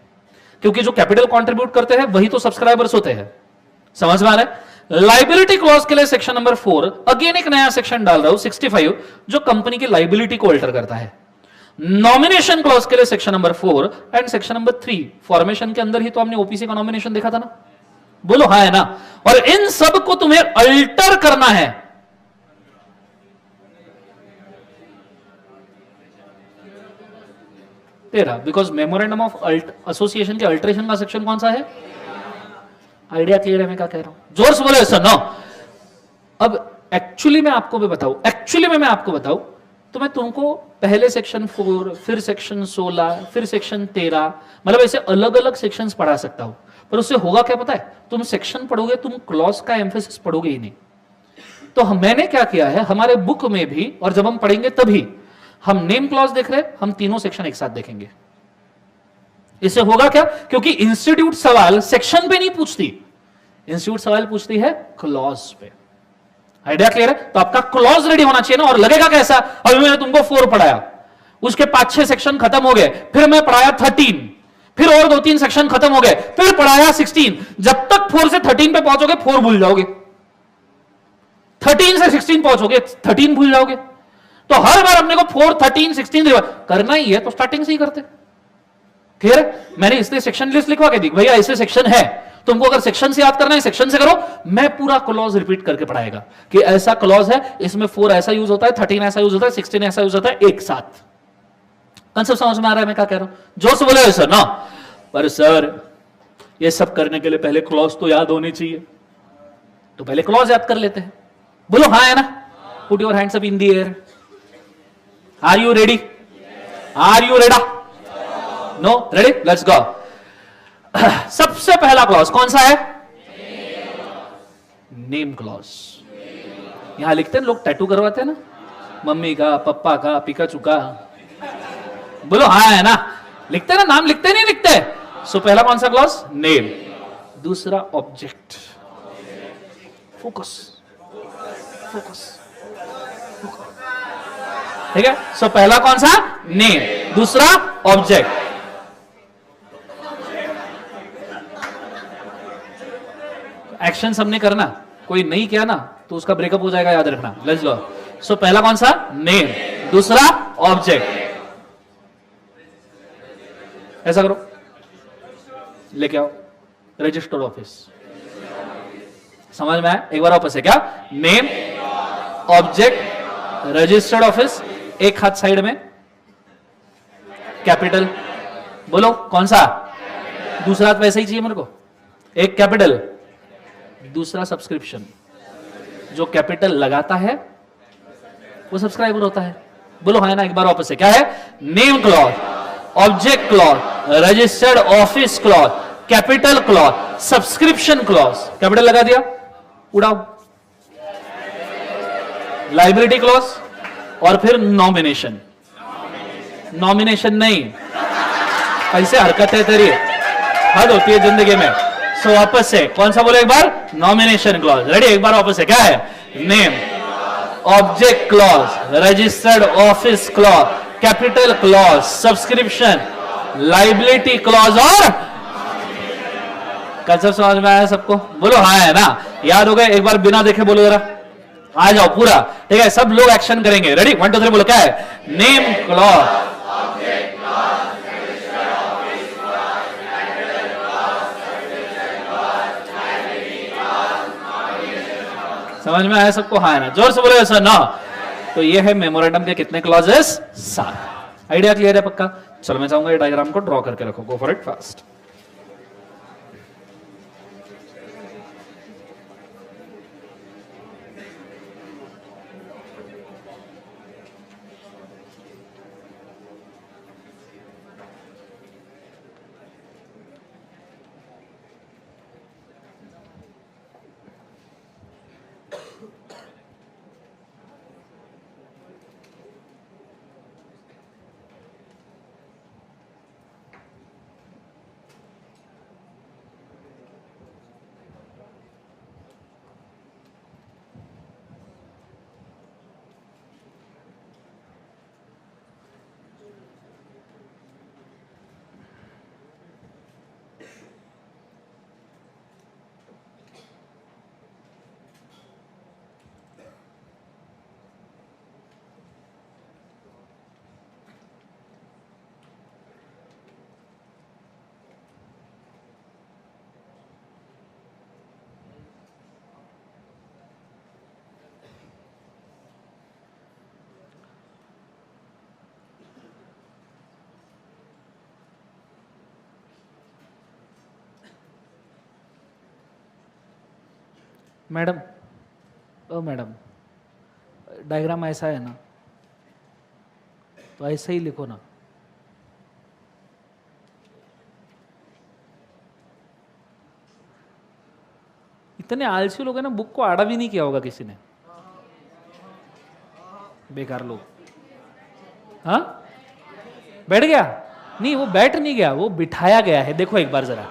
क्योंकि जो कैपिटल कंट्रीब्यूट करते हैं वही तो सब्सक्राइबर्स होते हैं। समझ में आ रहा है? लाइबिलिटी क्लॉज के लिए सेक्शन नंबर 4, अगेन एक नया सेक्शन डाल रहा हूं 65, जो कंपनी की लाइबिलिटी को अल्टर करता है। नॉमिनेशन क्लॉज के लिए section number 4 and section number 3, formation के अंदर ही तो हमने ओपीसी का नॉमिनेशन देखा था ना। बोलो हाँ है ना। और इन सब को तुम्हें अल्टर करना है। 13, बिकॉज मेमोरेंडम ऑफ एसोसिएशन के अल्ट्रेशन का सेक्शन कौन सा है? आइडिया क्लियर है मैं क्या कह रहा हूं? जोर से बोले सर। नो, अब एक्चुअली मैं आपको बताऊं तो मैं तुमको पहले सेक्शन 4, फिर सेक्शन 16, फिर सेक्शन 13, मतलब ऐसे अलग अलग सेक्शंस पढ़ा सकता हूं, पर उससे होगा क्या पता है? तुम सेक्शन पढ़ोगे, तुम क्लॉज का एम्फेसिस पढ़ोगे ही नहीं। तो मैंने क्या किया है, हमारे बुक में भी, और जब हम पढ़ेंगे तभी हम नेम क्लॉज देख रहे, हम तीनों सेक्शन एक साथ देखेंगे। इससे होगा क्या? क्योंकि इंस्टीट्यूट सवाल सेक्शन पे नहीं पूछती, इंस्टीट्यूट सवाल पूछती है क्लॉज पे। आइडिया क्लियर है? तो आपका क्लॉज रेडी होना चाहिए ना। और लगेगा कैसा? अभी मैंने तुमको 4 पढ़ाया, उसके 5-6 सेक्शन खत्म हो गए, फिर मैं पढ़ाया 13, फिर और 2-3 सेक्शन खत्म हो गए, फिर पढ़ाया 16। जब तक 4 से 13 पे पहुंचोगे 4 भूल जाओगे, 13 से 16 पहुंचोगे 13 भूल जाओगे। तो हर बार अपने को 4, 13, 16 करना ही है, तो स्टार्टिंग से ही करते। क्लियर है? मैंने इसलिए सेक्शन लिस्ट लिखवा के दी, भैया ऐसे सेक्शन है, तुमको अगर सेक्शन से याद करना है सेक्शन से करो। मैं पूरा क्लॉज रिपीट करके पढ़ाएगा कि ऐसा क्लॉज है, इसमें 4 ऐसा यूज होता है, 13 ऐसा यूज होता है, 16 ऐसा यूज होता है, एक साथ। कंसेप्ट समझ में आ रहा है मैं क्या कह रहा हूं? जोर से बोले सर ना। पर सर ये सब करने के लिए पहले क्लॉज तो याद होनी चाहिए, तो पहले क्लॉज याद कर लेते हैं। बोलो हाँ है ना? Put your hands up in the air. Are you ready? Are you ready? No? Ready? Let's go. सबसे पहला क्लॉज कौन सा है? Name clause. यहां लिखते हैं लोग, टैटू करवाते हैं ना, मम्मी का, पप्पा का, पिकाचू का। बोलो हाँ है ना? लिखते हैं ना, नाम लिखते नहीं लिखते? सो पहला कौन सा क्लॉज? नेम। दूसरा ऑब्जेक्ट। फोकस, फोकस, ठीक है? सो पहला कौन सा? नेम। दूसरा ऑब्जेक्ट। एक्शन सबने करना, कोई नहीं किया ना तो उसका ब्रेकअप हो जाएगा, याद रखना। Let's go. सो पहला कौन सा? नेम। दूसरा ऑब्जेक्ट। ऐसा करो, लेके आओ रजिस्टर्ड ऑफिस। समझ में आया? एक बार वापस है क्या? Name, object, registered office. एक हाथ साइड में, कैपिटल। बोलो कौन सा? दूसरा हाथ वैसे ही चाहिए मेरे को। एक कैपिटल, दूसरा सब्सक्रिप्शन। जो कैपिटल लगाता है वो सब्सक्राइबर होता है। बोलो हाँ ना? एक बार वापस है क्या है? Name clause, object clause, registered office clause, capital clause, subscription clause. Capital लगा दिया, उड़ाओ। लाइबिलिटी क्लॉज, और फिर नॉमिनेशन। नॉमिनेशन नहीं, कैसे हरकत है तेरी, हद होती है जिंदगी में। सो वापस से कौन सा बोलो एक बार? Nomination clause. रेडी? एक बार वापस से क्या है? Name, object clause, registered office clause, capital clause, subscription, liability clause और कंसेप्ट समझ में आया सबको? बोलो हाँ है ना? याद हो गए? एक बार बिना देखे बोलो जरा, आ जाओ पूरा। ठीक है? सब लोग एक्शन करेंगे। रेडी? 1 2 3 बोलो क्या है? नेम क्लॉज, समझ में आया सबको? हाँ है ना? जोर से बोलो सर ना। तो ये है मेमोरेंडम के कितने क्लॉजेस? 7। आइडिया क्लियर है पक्का? चलो मैं चाहूंगा ये डायग्राम को ड्रॉ करके रखो। Go for it fast. Madam, ओ मैडम, डायग्राम ऐसा है ना, तो ऐसा ही लिखो ना। इतने आलसी लोग हैं ना, बुक को आड़ा भी नहीं किया होगा किसी ने, बेकार लोग। हाँ, बैठ गया? नहीं, वो बैठ नहीं गया, वो बिठाया गया है। देखो एक बार जरा,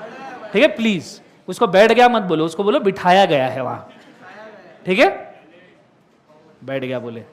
ठीक है प्लीज। उसको बैठ गया मत बोलो, उसको बोलो बिठाया गया है वहां, ठीक है? बैठ गया बोले।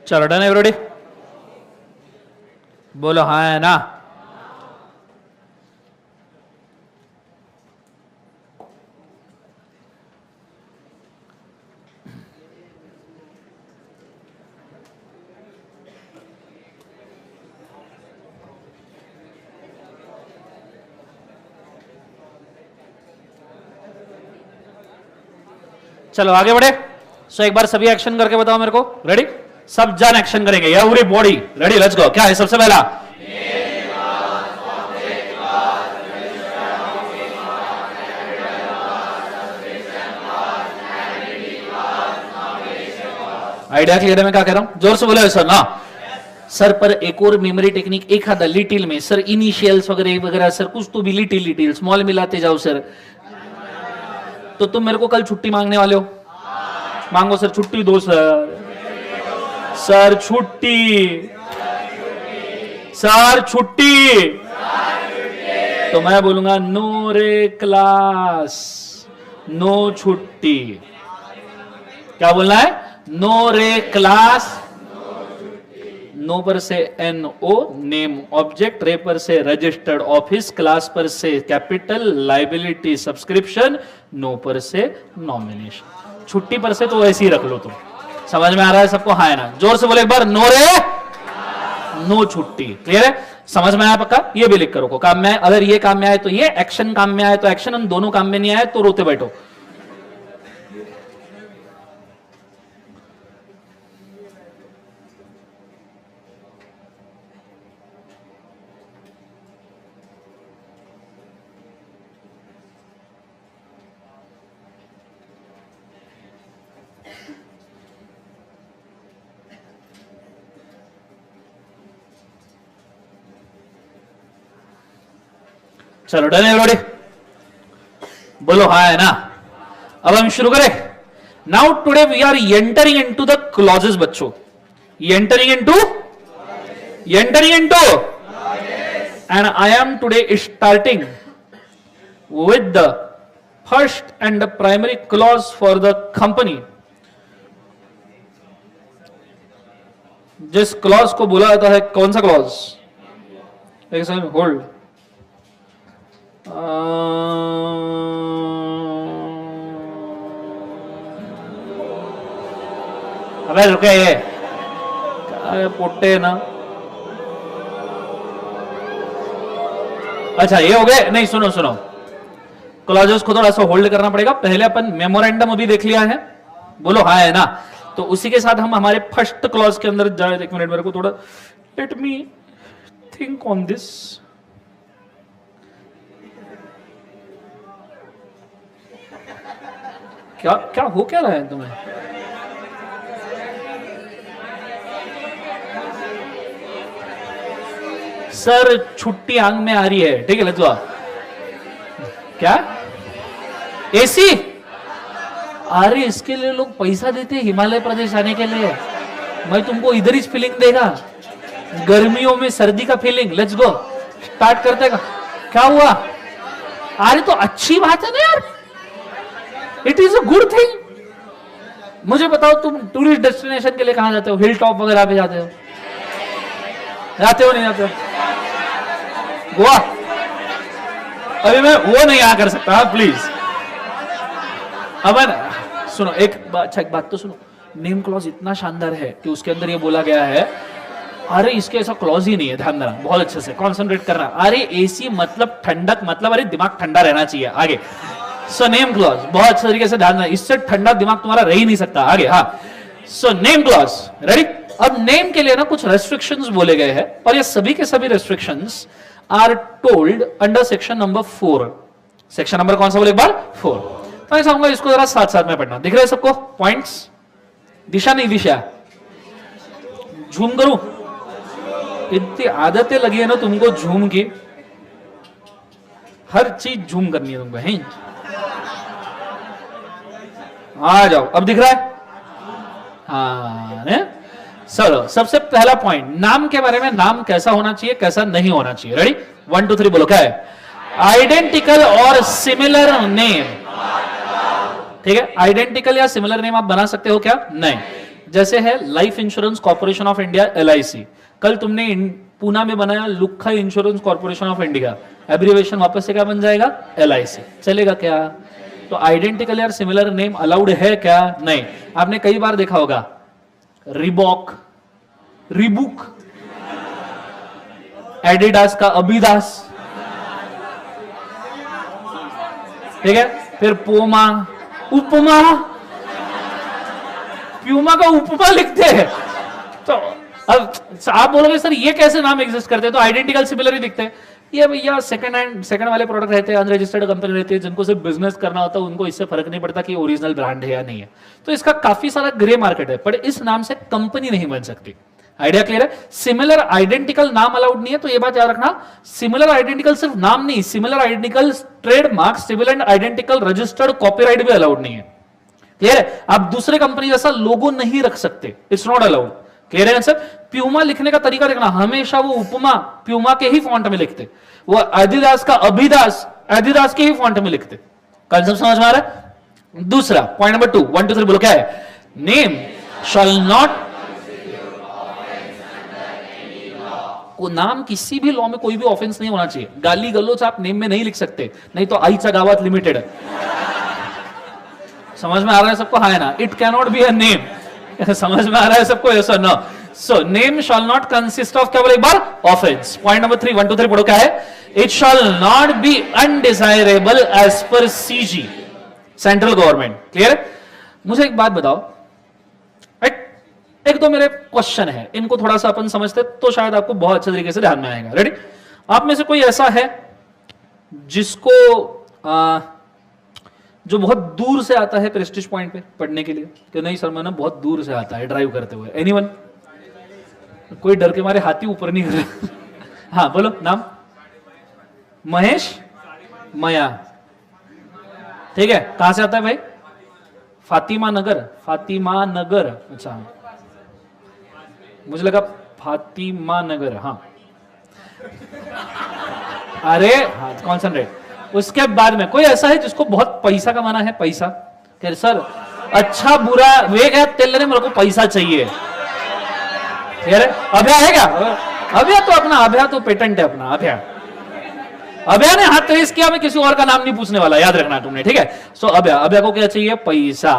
चलो डन एवरीबॉडी, बोलो हाँ है ना? चलो आगे बढ़े। सो एक बार सभी एक्शन करके बताओ मेरे को। रेडी? सब जन एक्शन करेंगे, एवरी बॉडी रेडी, लेट्स गो। क्या है सबसे पहला? आइडिया क्लियर है मैं क्या कह रहा हूं? जोर से बोलो सर ना। सर पर एक और मेमोरी टेक्निक, एक आधा लिटिल में सर, इनिशियल्स वगैरह वगैरह सर, कुछ तो भी लिटिल लिटिल स्मॉल मिलाते जाओ सर। तो तुम मेरे को कल छुट्टी मांगने वाले हो? मांगो सर, छुट्टी दो सर। सर छुट्टी, सर छुट्टी। तो मैं बोलूंगा नो रे क्लास, नो छुट्टी। क्या बोलना है? नो रे क्लास। नो पर से NO नेम ऑब्जेक्ट, रे पर से रजिस्टर्ड ऑफिस, क्लास पर से कैपिटल, लाइबिलिटी सब्सक्रिप्शन, नो पर से नॉमिनेशन। छुट्टी पर से तो ऐसे ही रख लो तुम। समझ में आ रहा है सबको? हाँ है ना? जोर से बोले एक बार, नो रे नो छुट्टी। क्लियर है? समझ में आया पक्का? ये भी लिख कर रखो। काम में आए, अगर ये काम में आए तो ये, एक्शन काम में आए तो एक्शन, उन दोनों काम में नहीं आए तो रोते बैठो। चलो डन एवरीबॉडी, बोलो हाँ है ना? अब हम शुरू करें। Now today we are entering into the clauses बच्चों। Entering into and I am today starting with the first and the primary clause for the company. जिस क्लॉज को बोला जाता है, कौन सा क्लॉज? एक सेकंड होल्ड। अबे रुके, ये पोटे ना। अच्छा ये हो गए? नहीं सुनो सुनो, क्लॉजेस को थोड़ा सा होल्ड करना पड़ेगा। पहले अपन मेमोरेंडम अभी देख लिया है, बोलो हाँ है ना? तो उसी के साथ हम हमारे फर्स्ट क्लॉज के अंदर जाए। एक मिनट मेरे को थोड़ा, let me think on this. क्या क्या हो क्या रहा है तुम्हें? सर छुट्टी आंग में आ रही है, ठीक है लज्जा। क्या एसी? अरे इसके लिए लोग पैसा देते हिमालय प्रदेश आने के लिए। मैं तुमको इधर ही फीलिंग देगा, गर्मियों में सर्दी का फीलिंग। लेट्स गो, स्टार्ट करते का। क्या हुआ? अरे तो अच्छी बात है ना यार, it is a good thing. मुझे बताओ तुम टूरिस्ट डेस्टिनेशन के लिए कहां जाते हो? हिल टॉप वगैरह पे जाते हो? जाते हो नहीं जाते हो? गोवा? अभी मैं वो नहीं आ कर सकता प्लीज। अब सुनो एक बात तो सुनो। नेम क्लॉज इतना शानदार है कि उसके अंदर ये बोला गया है, अरे इसके ऐसा क्लॉज ही नहीं है, ध्यान देना बहुत अच्छे से, कॉन्सेंट्रेट करना। अरे एसी मतलब ठंडक, मतलब अरे दिमाग ठंडा रहना चाहिए। आगे सो नेम क्लॉज बहुत अच्छे तरीके से ध्यान देना, इससे ठंडा दिमाग तुम्हारा रह ही नहीं सकता। आगे हाँ, सो नेम क्लॉज रेडी। अब नेम के लिए ना कुछ रेस्ट्रिक्शंस बोले गए हैं, और ये सभी के सभी restrictions are told under section number 4। Section number कौन सा बोले एक बार? 4। मैं चाहूंगा इसको जरा साथ साथ में पढ़ना। दिख रहे हैं सबको पॉइंट्स? दिशा नहीं दिशा, झूम करूं? इतनी आदतें लगी है ना तुमको झूम की, हर चीज झूम करनी है तुमको है। आ जाओ, अब दिख रहा है? हाँ ने? चलो सबसे पहला पॉइंट नाम के बारे में। नाम कैसा होना चाहिए, कैसा नहीं होना चाहिए? रेडी 1 2 3 बोलो। क्या है? आइडेंटिकल और सिमिलर नेम, ठीक है? आइडेंटिकल या सिमिलर नेम आप बना सकते हो क्या? नहीं। जैसे है life insurance corporation of India LIC, कल तुमने पूना में बनाया लुक्खा insurance corporation of India, abbreviation वापस से क्या बन जाएगा? LIC। चलेगा क्या? तो आइडेंटिकल या सिमिलर नेम अलाउड है क्या? नहीं। आपने कई बार देखा होगा रिबॉक, रिबुक, एडिडास का अबिदास, ठीक है? फिर पोमा, उपमा, प्यूमा का उपमा लिखते हैं। तो अब आप बोलोगे सर ये कैसे नाम एग्जिस्ट करते हैं? तो आइडेंटिकल सिमिलर ही दिखते हैं। ये भैया सेकंड वाले प्रोडक्ट रहते हैं, अनरजिस्टर्ड कंपनी रहती है, जिनको सिर्फ बिजनेस करना होता है, उनको इससे फर्क नहीं पड़ता कि ओरिजिनल ब्रांड है या नहीं है। तो इसका काफी सारा ग्रे मार्केट है, पर इस नाम से कंपनी नहीं बन सकती। आइडिया क्लियर है? सिमिलर आइडेंटिकल नाम अलाउड नहीं है, तो ये बात याद रखना। सिमिलर आइडेंटिकल सिर्फ नाम नहीं, similar identical trademark, civil and identical registered copyright भी अलाउड नहीं है। क्लियर है? आप दूसरे कंपनी जैसा लोगो नहीं रख सकते, इट्स नॉट अलाउड। क्लियर है आंसर? प्यूमा लिखने का तरीका देखना, हमेशा वो उपमा प्यूमा के ही फॉन्ट में लिखते, वो एडिडास का अभिदास एडिडास के ही फॉन्ट में लिखते। कंसेप्ट समझ में आ रहा है? दूसरा पॉइंट नंबर 2 1 2 3 बोलो। क्या है? नेम शैल नॉट, को नाम किसी भी लॉ में कोई भी ऑफेंस नहीं होना चाहिए। गाली गलोच आप नेम में नहीं लिख सकते, नहीं तो आईचा गावात लिमिटेड। समझ में आ रहा है सबको? हाँ है ना? It cannot be a name. समझ में आ रहा है सबको? यस और no? So name shall not consist of, क्या बोले एक बार? ऑफेंस। पॉइंट नंबर 3 1 2 3 पढ़ो। क्या है? It shall not be undesirable as per CG, central government. Clear? मुझे एक बात बताओ, एक दो मेरे क्वेश्चन है, इनको थोड़ा सा अपन समझते तो शायद आपको बहुत अच्छे तरीके से ध्यान में आएगा। रेडी? आप में से कोई ऐसा है जिसको जो बहुत दूर से आता है प्रेस्टीज पॉइंट पे पढ़ने के लिए? कि नहीं सर मैं ना बहुत दूर से आता है ड्राइव करते हुए। एनीवन? कोई डर के मारे हाथी ऊपर नहीं कर रहा? हाँ बोलो नाम। महेश मया, ठीक है? कहां से आता है भाई? फातिमा नगर। फातिमा नगर, अच्छा मुझे लगा फातिमा नगर। हाँ अरे हाँ कॉन्सेंट्रेट। उसके बाद में कोई ऐसा है जिसको बहुत पैसा कमाना है? पैसा कह सर अच्छा बुरा वे क्या तेल मेरे को पैसा चाहिए। अभ्या है क्या? अभ्या तो अपना, अभ्या तो पेटेंट है अपना। अभ्या ने हाथ रेस किया, मैं किसी और का नाम नहीं पूछने वाला, याद रखना तुमने, ठीक है? सो अभ्या को क्या चाहिए? पैसा।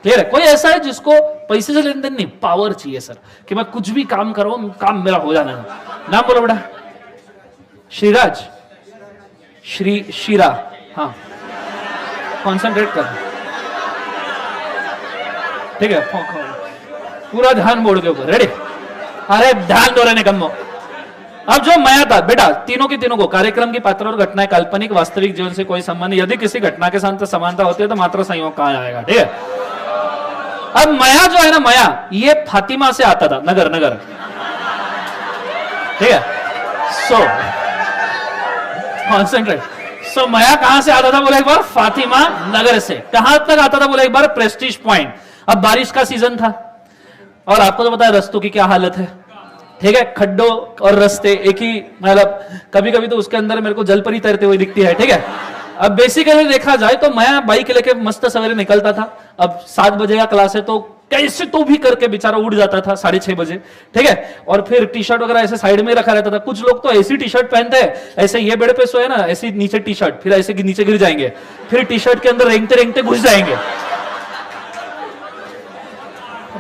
क्लियर है? कोई ऐसा है जिसको पैसे से लेन देन नहीं, पावर चाहिए सर, कि मैं कुछ भी काम करूं काम मेरा हो जाना है। नाम बोलो बेटा। श्रीराज, श्रीरा। हाँ कॉन्सेंट्रेट कर, ठीक है? पूरा ध्यान बोर्ड के ऊपर। रेडी? अरे ध्यान दो रहे कम अब जो माया था बेटा, तीनों की तीनों को कार्यक्रम की पात्र और घटनाएं काल्पनिक, वास्तविक जीवन से कोई संबंध, यदि किसी घटना के साथ समानता होती है तो मात्र संयोग कहां आएगा, ठीक है। अब माया जो है ना, माया ये फातिमा से आता था, नगर नगर, ठीक है। So concentrate. सो माया कहां से आता था बोले एक बार, फातिमा नगर से। कहां तक आता था बोले एक बार, प्रेस्टीज पॉइंट। अब बारिश का सीजन था और आपको तो पता है रास्तों की क्या हालत है, ठीक है। खड्डों और रास्ते एक ही, मतलब कभी कभी तो उसके अंदर मेरे को जलपरी तैरते हुए दिखती है, ठीक है। अब बेसिकली देखा जाए तो मैं बाइक लेके मस्त सवेरे निकलता था। अब 7 बजे का क्लास है तो कैसे तो भी करके बेचारा उड़ जाता था 6:30 बजे, ठीक है। और फिर टी शर्ट वगैरह ऐसे साइड में रखा रहता था। कुछ लोग तो ऐसी टी शर्ट पहनते हैं, ऐसे ये बेड पे सोए ना, ऐसी नीचे टी शर्ट, फिर ऐसे नीचे गिर जाएंगे, फिर टी शर्ट के अंदर रेंगते रेंगते घुस जाएंगे,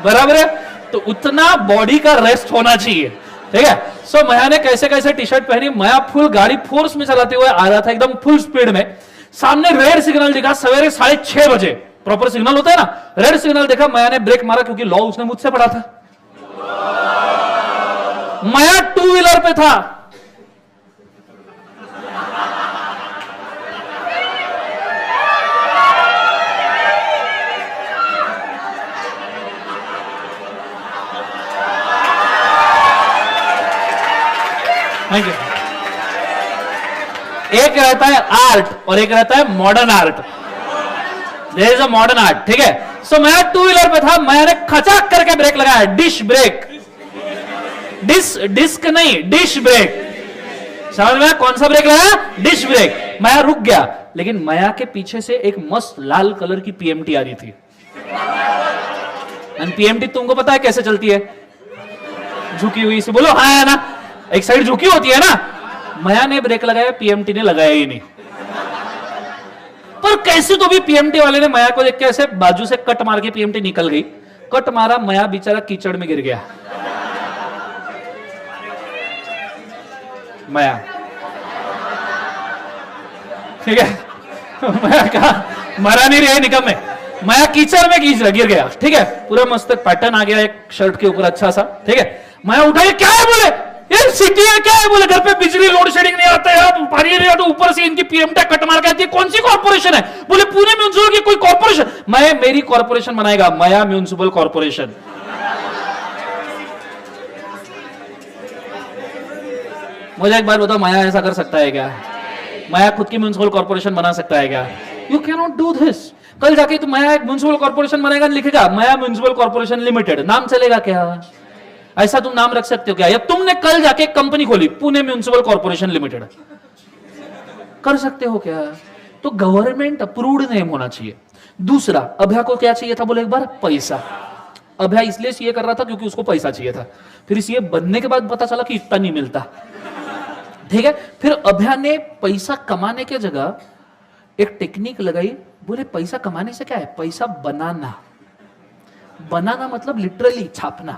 बराबर है। तो उतना बॉडी का रेस्ट होना चाहिए, ठीक है। सो माया ने कैसे कैसे टी शर्ट पहनी, माया फुल गाड़ी फोर्स में चलाते हुए आ रहा था एकदम फुल स्पीड में। सामने रेड सिग्नल दिखा, सवेरे 6:30 बजे प्रॉपर सिग्नल होता है ना, रेड सिग्नल देखा, माया ने ब्रेक मारा क्योंकि लॉ उसने मुझसे पढ़ा था। माया 2 व्हीलर पे था, एक रहता है आर्ट और एक रहता है modern art. There is a modern art, ठीक है। सो मैं 2 व्हीलर पे था, मैंने खचाक करके ब्रेक लगाया, डिश ब्रेक, डिस्क नहीं, डिश ब्रेक। समझ में, कौन सा ब्रेक लगाया, डिश ब्रेक। माया रुक गया, लेकिन माया के पीछे से एक मस्त लाल कलर की पीएमटी आ रही थी। एंड पीएमटी तुमको पता है कैसे चलती है, झुकी हुई से, बोलो हाँ है ना, एक साइड झुकी होती है ना। माया ने ब्रेक लगाया, पीएमटी ने लगाया ही नहीं। पर कैसे तो भी पीएमटी वाले ने माया को देख के ऐसे बाजू से कट मार के, पीएमटी निकल गई, कट मारा, माया बेचारा कीचड़ में गिर गया। माया, ठीक है, माया कहा मरा नहीं रहे निकम में, माया कीचड़ में गिर गया, ठीक है। पूरा मस्त पैटर्न आ गया एक शर्ट के ऊपर अच्छा सा, ठीक है। माया उठा, क्या है बोले, ये सिटी है क्या है बोले, घर पे बिजली लोड शेडिंग नहीं आता है, पानी नहीं आता, ऊपर से इनकी पीएमटी कट मार के आती है, कौन सी कॉर्पोरेशन है बोले, पुणे म्यूनिसिपल की कोई कॉर्पोरेशन। मैं मेरी कॉर्पोरेशन बनाएगा, माया म्यूनिसिपल कॉर्पोरेशन। मुझे एक बार बताओ, माया ऐसा कर सकता है क्या, माया खुद की म्यूनिसिपल कॉर्पोरेशन बना सकता है क्या? You can not do this. कल जाके तो माया एक म्यूनिसिपल कॉर्पोरेशन बनेगा, लिखेगा माया म्यूनिसिपल कॉर्पोरेशन लिमिटेड, नाम चलेगा क्या? ऐसा तुम नाम रख सकते हो क्या? या तुमने कल जाके कंपनी खोली पुणे म्यूनिसिपल कॉर्पोरेशन लिमिटेड, कर सकते हो क्या? तो गवर्नमेंट अप्रूव्ड नेम होना चाहिए। दूसरा, अभया को क्या चाहिए था बोले एक बार, पैसा। अभया इसलिए सीए कर रहा था क्योंकि उसको पैसा चाहिए था। फिर सीए बनने के बाद पता चला कि इतना नहीं मिलता, ठीक है। फिर अभया ने पैसा कमाने के जगह एक टेक्निक लगाई, बोले पैसा कमाने से क्या है, पैसा बनाना। बनाना मतलब लिटरली छापना,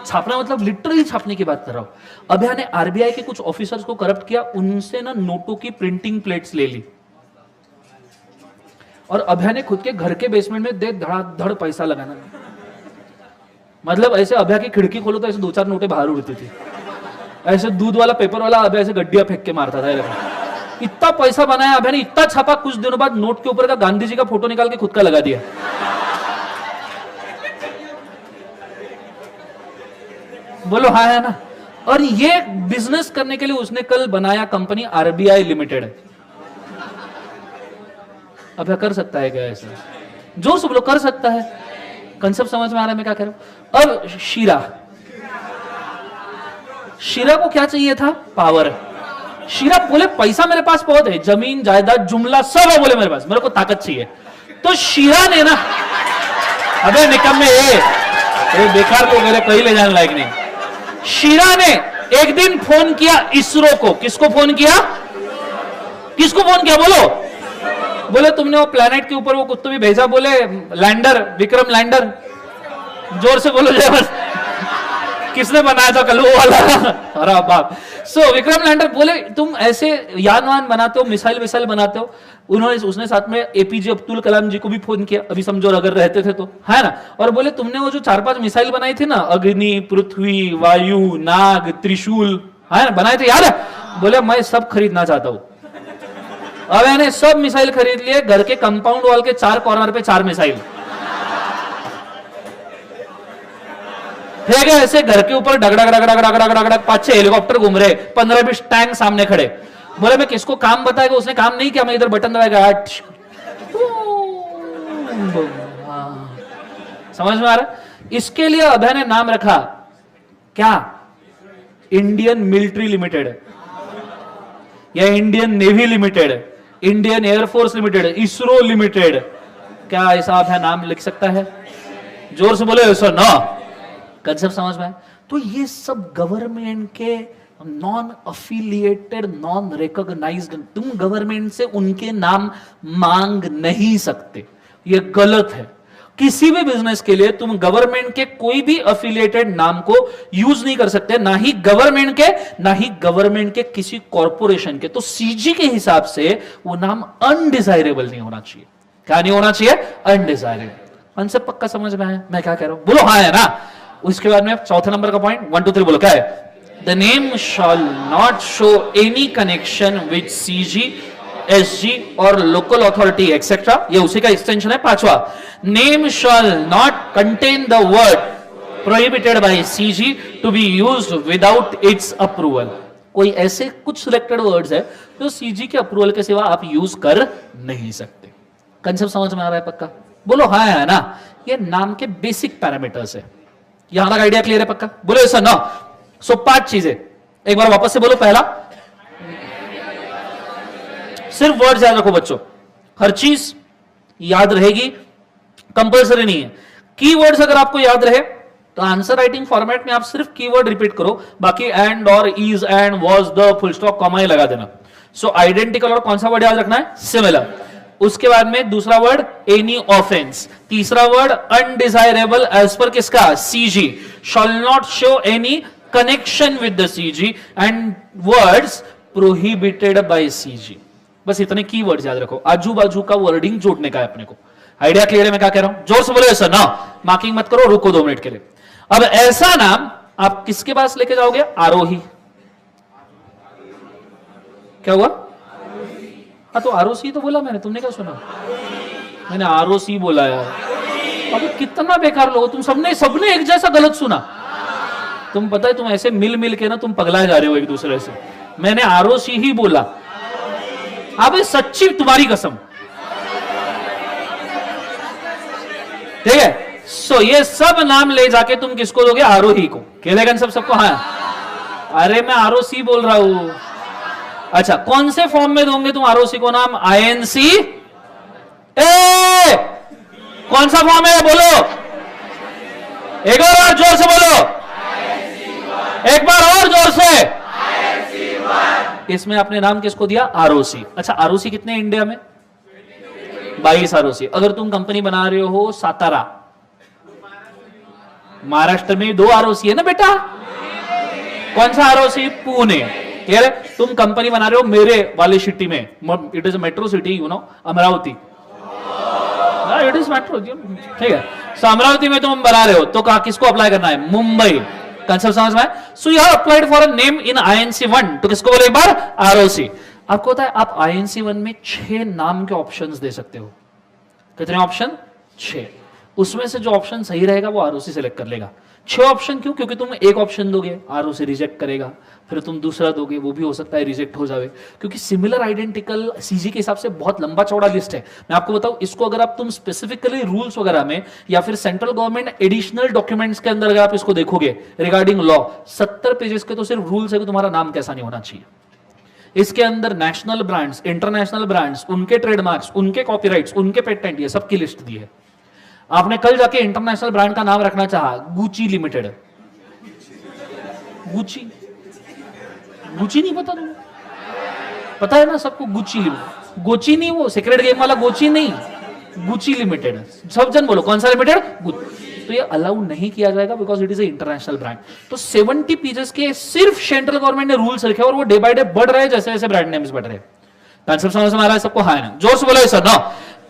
छापना मतलब लिटरली छापने की बात कर रहा हूं। अभया ने आरबीआई के कुछ ऑफिसर्स को करप्ट किया, उनसे ना नोटों की प्रिंटिंग प्लेट्स ले ली और अभया ने खुद के घर के बेसमेंट में दे धड़ाधड़ पैसा लगाना। मतलब ऐसे अभया की खिड़की खोलो तो ऐसे 2-4 नोटें बाहर उड़ती थी, ऐसे दूध वाला पेपर वाला अभया ऐसे गड्डियां फेंक के मारता था। इतना पैसा बनाया अभया ने, इतना छापा, कुछ दिनों बाद नोट के ऊपर का गांधी जी का फोटो निकाल के खुद का लगा दिया। बोलो हाँ है ना। और ये बिजनेस करने के लिए उसने कल बनाया कंपनी आरबीआई लिमिटेड। अब कर सकता है क्या ऐसा? जोर से बोलो, कर सकता है। कंसेप्ट समझ में आ रहा है मैं क्या कह रहा हूं? अब शीरा को क्या चाहिए था, पावर। शीरा बोले पैसा मेरे पास बहुत है, जमीन जायदाद जुमला सब है बोले मेरे पास, मेरे को ताकत चाहिए। तो शीरा ने ना, अबे निकम में ये बेकार को मेरे कहीं ले जाने लायक नहीं। शीरा ने एक दिन फोन किया इसरो को। किसको फोन किया, किसको फोन किया बोलो? बोले तुमने वो प्लेनेट के ऊपर वो कुत्तू भी भेजा, बोले लैंडर, विक्रम लैंडर। जोर से बोलो जय। किसने बनाया था कल वो वाला? अरे बाप। सो विक्रम लैंडर बोले तुम ऐसे यान वान बनाते हो, मिसाइल विसाइल बनाते हो। उसने साथ में एपीजे अब्दुल कलाम जी को भी फोन किया, अभी समझो अगर रहते थे तो, है ना। और बोले तुमने वो जो 4-5 मिसाइल बनाई थी ना, अग्नि, पृथ्वी, वायु, नाग, त्रिशूल, हाँ बनाए थे, याद है? बोले मैं सब खरीदना चाहता हूं। अब मैंने सब मिसाइल खरीद लिए, घर के कंपाउंड वॉल के 4 कॉर्नर पे 4 मिसाइल, ठीक है? ऐसे घर के ऊपर डगडग डगडग डगडग डगडग 5-6 हेलीकॉप्टर घूम रहे, 15-20 टैंक सामने खड़े। बोले मैं किसको काम बताएगा, उसने काम नहीं किया, मैं इधर बटन दबाएगा। समझ में आ रहा है? इसके लिए अभय ने नाम रखा क्या? इंडियन मिलिट्री लिमिटेड, या Indian navy limited, Indian air force limited, ISRO limited. क्या ऐसा अभय नाम लिख सकता है? जोर से बोले सर ना। कंसेप्ट समझ में? तो ये सब गवर्नमेंट के नॉन अफिलिएटेड, नॉन रिकॉग्नाइज्ड, तुम गवर्नमेंट से उनके नाम मांग नहीं सकते, ये गलत है। किसी भी बिजनेस के लिए तुम गवर्नमेंट के कोई भी अफिलिएटेड नाम को यूज नहीं कर सकते, ना ही गवर्नमेंट के, ना ही गवर्नमेंट के किसी कॉरपोरेशन के। तो सीजी के हिसाब से वो नाम अनडिजायरेबल नहीं होना चाहिए। क्या नहीं होना चाहिए? अनडिजायरेबल। कंसेप्ट पक्का समझ में है मैं क्या कह रहा हूं? बोलो हाँ है ना। उसके बाद में चौथे नंबर का पॉइंट 1 2 3 बोलो क्या है? The name shall not show any connection with CG, SG or local authority etc. ये उसी का एक्सटेंशन है। पांचवा, name shall not contain the word prohibited by CG to be used without its approval. कोई ऐसे कुछ सिलेक्टेड वर्ड्स है जो सीजी के अप्रूवल के सिवा आप यूज कर नहीं सकते। कंसेप्ट समझ में आ रहा है पक्का? बोलो हाँ है ना। ये नाम के बेसिक पैरामीटर्स है। यहां तक आइडिया क्लियर है पक्का? बोलो ऐसा ना। सो 5 चीजें एक बार वापस से बोलो। पहला, सिर्फ वर्ड याद रखो बच्चों, हर चीज याद रहेगी, कंपल्सरी नहीं है। कीवर्ड्स अगर आपको याद रहे तो आंसर राइटिंग फॉर्मेट में आप सिर्फ कीवर्ड रिपीट करो, बाकी एंड और is and was the full stop comma लगा देना। सो आइडेंटिकल और कौन सा वर्ड याद रखना है? सिमिलर। उसके बाद में दूसरा वर्ड एनी ऑफेंस, तीसरा वर्ड अनडिजायरेबल एज पर किसका? CG, shawl not show any connection with the CG and words prohibited by CG. बस इतने कीवर्ड्स याद रखो, आजू बाजू का वर्डिंग जोड़ने का है अपने को। आइडिया क्लियर है मैं क्या कह रहा हूं? जोर से बोलो ऐसा ना, मार्किंग मत करो, रुको 2 मिनट के लिए। अब ऐसा नाम आप किसके पास लेके जाओगे? आरोही। क्या हुआ? हाँ तो आरओसी तो बोला मैंने, तुमने क्या सुना? मैंने आरओसी बोला यार। अबे कितना बेकार लोग तुम, सबने एक जैसा गलत सुना। तुम पता है तुम ऐसे मिल मिल के ना तुम पगला जा रहे हो एक दूसरे से। मैंने आरओसी ही बोला। अबे सच्ची तुम्हारी कसम, ठीक है? सो ये सब नाम ले जाके तुम किसको दोगे? आरोही को। खेलेगा सबको? हाँ। अरे मैं आरओसी बोल रहा हूं। अच्छा कौन से फॉर्म में दोगे तुम आरओसी को नाम? आईएनसी। कौन सा फॉर्म है बोलो? एक बार जोर से बोलो, एक बार और जोर से। इसमें आपने नाम किसको दिया? आरओसी। अच्छा आरओसी कितने इंडिया में? 22 आरओसी। अगर तुम कंपनी बना रहे हो सातारा, महाराष्ट्र में 2 आरओसी है ना बेटा। कौन सा आरओसी? पुणे। क्लियर है? तुम कंपनी बना रहे हो मेरे वाली सिटी में, it is metro city, you know, Amravati. It is metro, ठीक है? सो अमरावती में तुम बना रहे हो तो कहा किसको अप्लाई करना है? मुंबई। कंसेप्ट समझ में? So you have applied for a name in INC 1, तो किसको बोले एक बार? आरओसी। आपको पता है आप आईएनसी 1 में 6 नाम के ऑप्शंस दे सकते हो। कितने ऑप्शन? 6। उसमें से जो ऑप्शन सही रहेगा वो आरओसी सेलेक्ट कर लेगा। 6 ऑप्शन क्यों? क्योंकि तुम एक ऑप्शन दोगे आरओसी रिजेक्ट करेगा, फिर तुम दूसरा दोगे वो भी हो सकता है रिजेक्ट हो जाए, क्योंकि सिमिलर आइडेंटिकल सीजी के हिसाब से बहुत लंबा चौड़ा लिस्ट है। मैं आपको बताऊं, इसको अगर आप तुम स्पेसिफिकली रूल्स वगैरह में या फिर सेंट्रल गवर्नमेंट एडिशनल डॉक्यूमेंट्स के अंदर अगर आप इसको देखोगे रिगार्डिंग लॉ, 70 पेजेस के तो सिर्फ रूल्स है कि तुम्हारा नाम कैसा नहीं होना चाहिए। इसके अंदर नेशनल ब्रांड्स, इंटरनेशनल ब्रांड्स, उनके ट्रेडमार्क्स, उनके कॉपीराइट्स, उनके पेटेंट, ये सबकी लिस्ट दी है। आपने कल जाके इंटरनेशनल ब्रांड का नाम रखना चाहा, गुची लिमिटेड। गुची, गुची नहीं पता तुम्हें? पता है ना सबको गुची लिमिटेड। गोची नहीं, वो सीक्रेट गेम वाला गोची नहीं, गुची लिमिटेड। सब जन बोलो कौन सा लिमिटेड? तो ये अलाउ नहीं किया जाएगा because it is a international brand. तो 70 पेजेस के सिर्फ सेंट्रल गवर्नमेंट ने रूल्स रखे और वो डे बाय डे बढ़ रहे हैं जैसे जैसे ब्रांड नेम्स बढ़ रहे हैं। कंसेप्ट समझ में आ रहा है सबको? हाँ है ना? जोर से बोलो सर ना।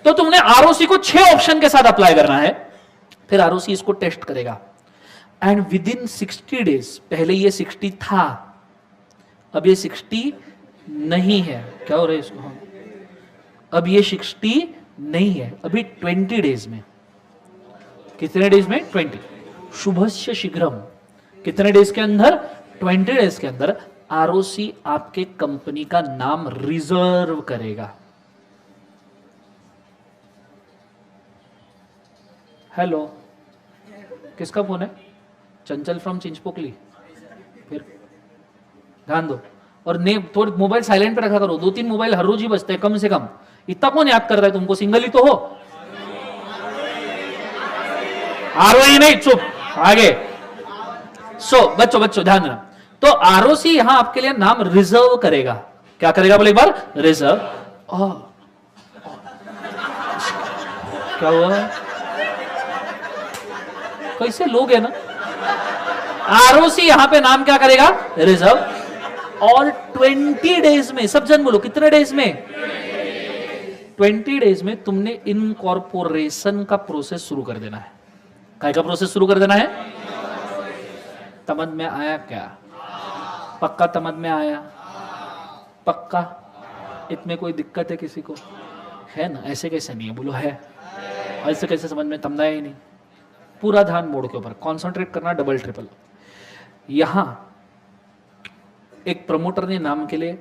तो तुमने आरओसी को 6 ऑप्शन के साथ अप्लाई करना है, फिर आरओसी इसको टेस्ट करेगा एंड विद इन 60 डेज, पहले ये 60 था अब ये 60 नहीं है, क्या हो रहा है इसको, अब ये 60 नहीं है, अभी 20 डेज में, कितने डेज में, 20, शुभस्य शीघ्रम, कितने डेज के अंदर, 20 डेज के अंदर आरओसी आपके कंपनी का नाम रिजर्व करेगा। हेलो, किसका फोन है, चंचल फ्रॉम चिंचपोकली, फिर ध्यान दो, और नेम थोड़ी मोबाइल साइलेंट पे रखा करो, 2-3 मोबाइल हर रोज ही बजते हैं कम से कम, इतना कौन याद कर रहा है तुमको, सिंगल ही तो हो, आरओई नहीं, चुप, आगे। बच्चों ध्यान देना, तो आरओसी यहां आपके लिए नाम रिजर्व करेगा, क्या करेगा बोले एक बार, रिजर्व। क्या हुआ, कैसे लोग है ना, आरओसी यहां पे नाम क्या करेगा, रिजर्व, और 20 डेज में, सब जन बोलो कितने डेज में, 20 डेज में तुमने इनकॉर्पोरेशन का प्रोसेस शुरू कर देना है। काय का प्रोसेस शुरू कर देना है, समझ में आया क्या, पक्का समझ में आया, पक्का, इसमें कोई दिक्कत है किसी को, है ना, ऐसे कैसे नहीं है, बोलो है, ऐसे कैसे समझ में तमना ही नहीं, पूरा ध्यान बोर्ड के ऊपर कॉन्सेंट्रेट करना, डबल ट्रिपल। यहां एक प्रमोटर ने नाम के लिए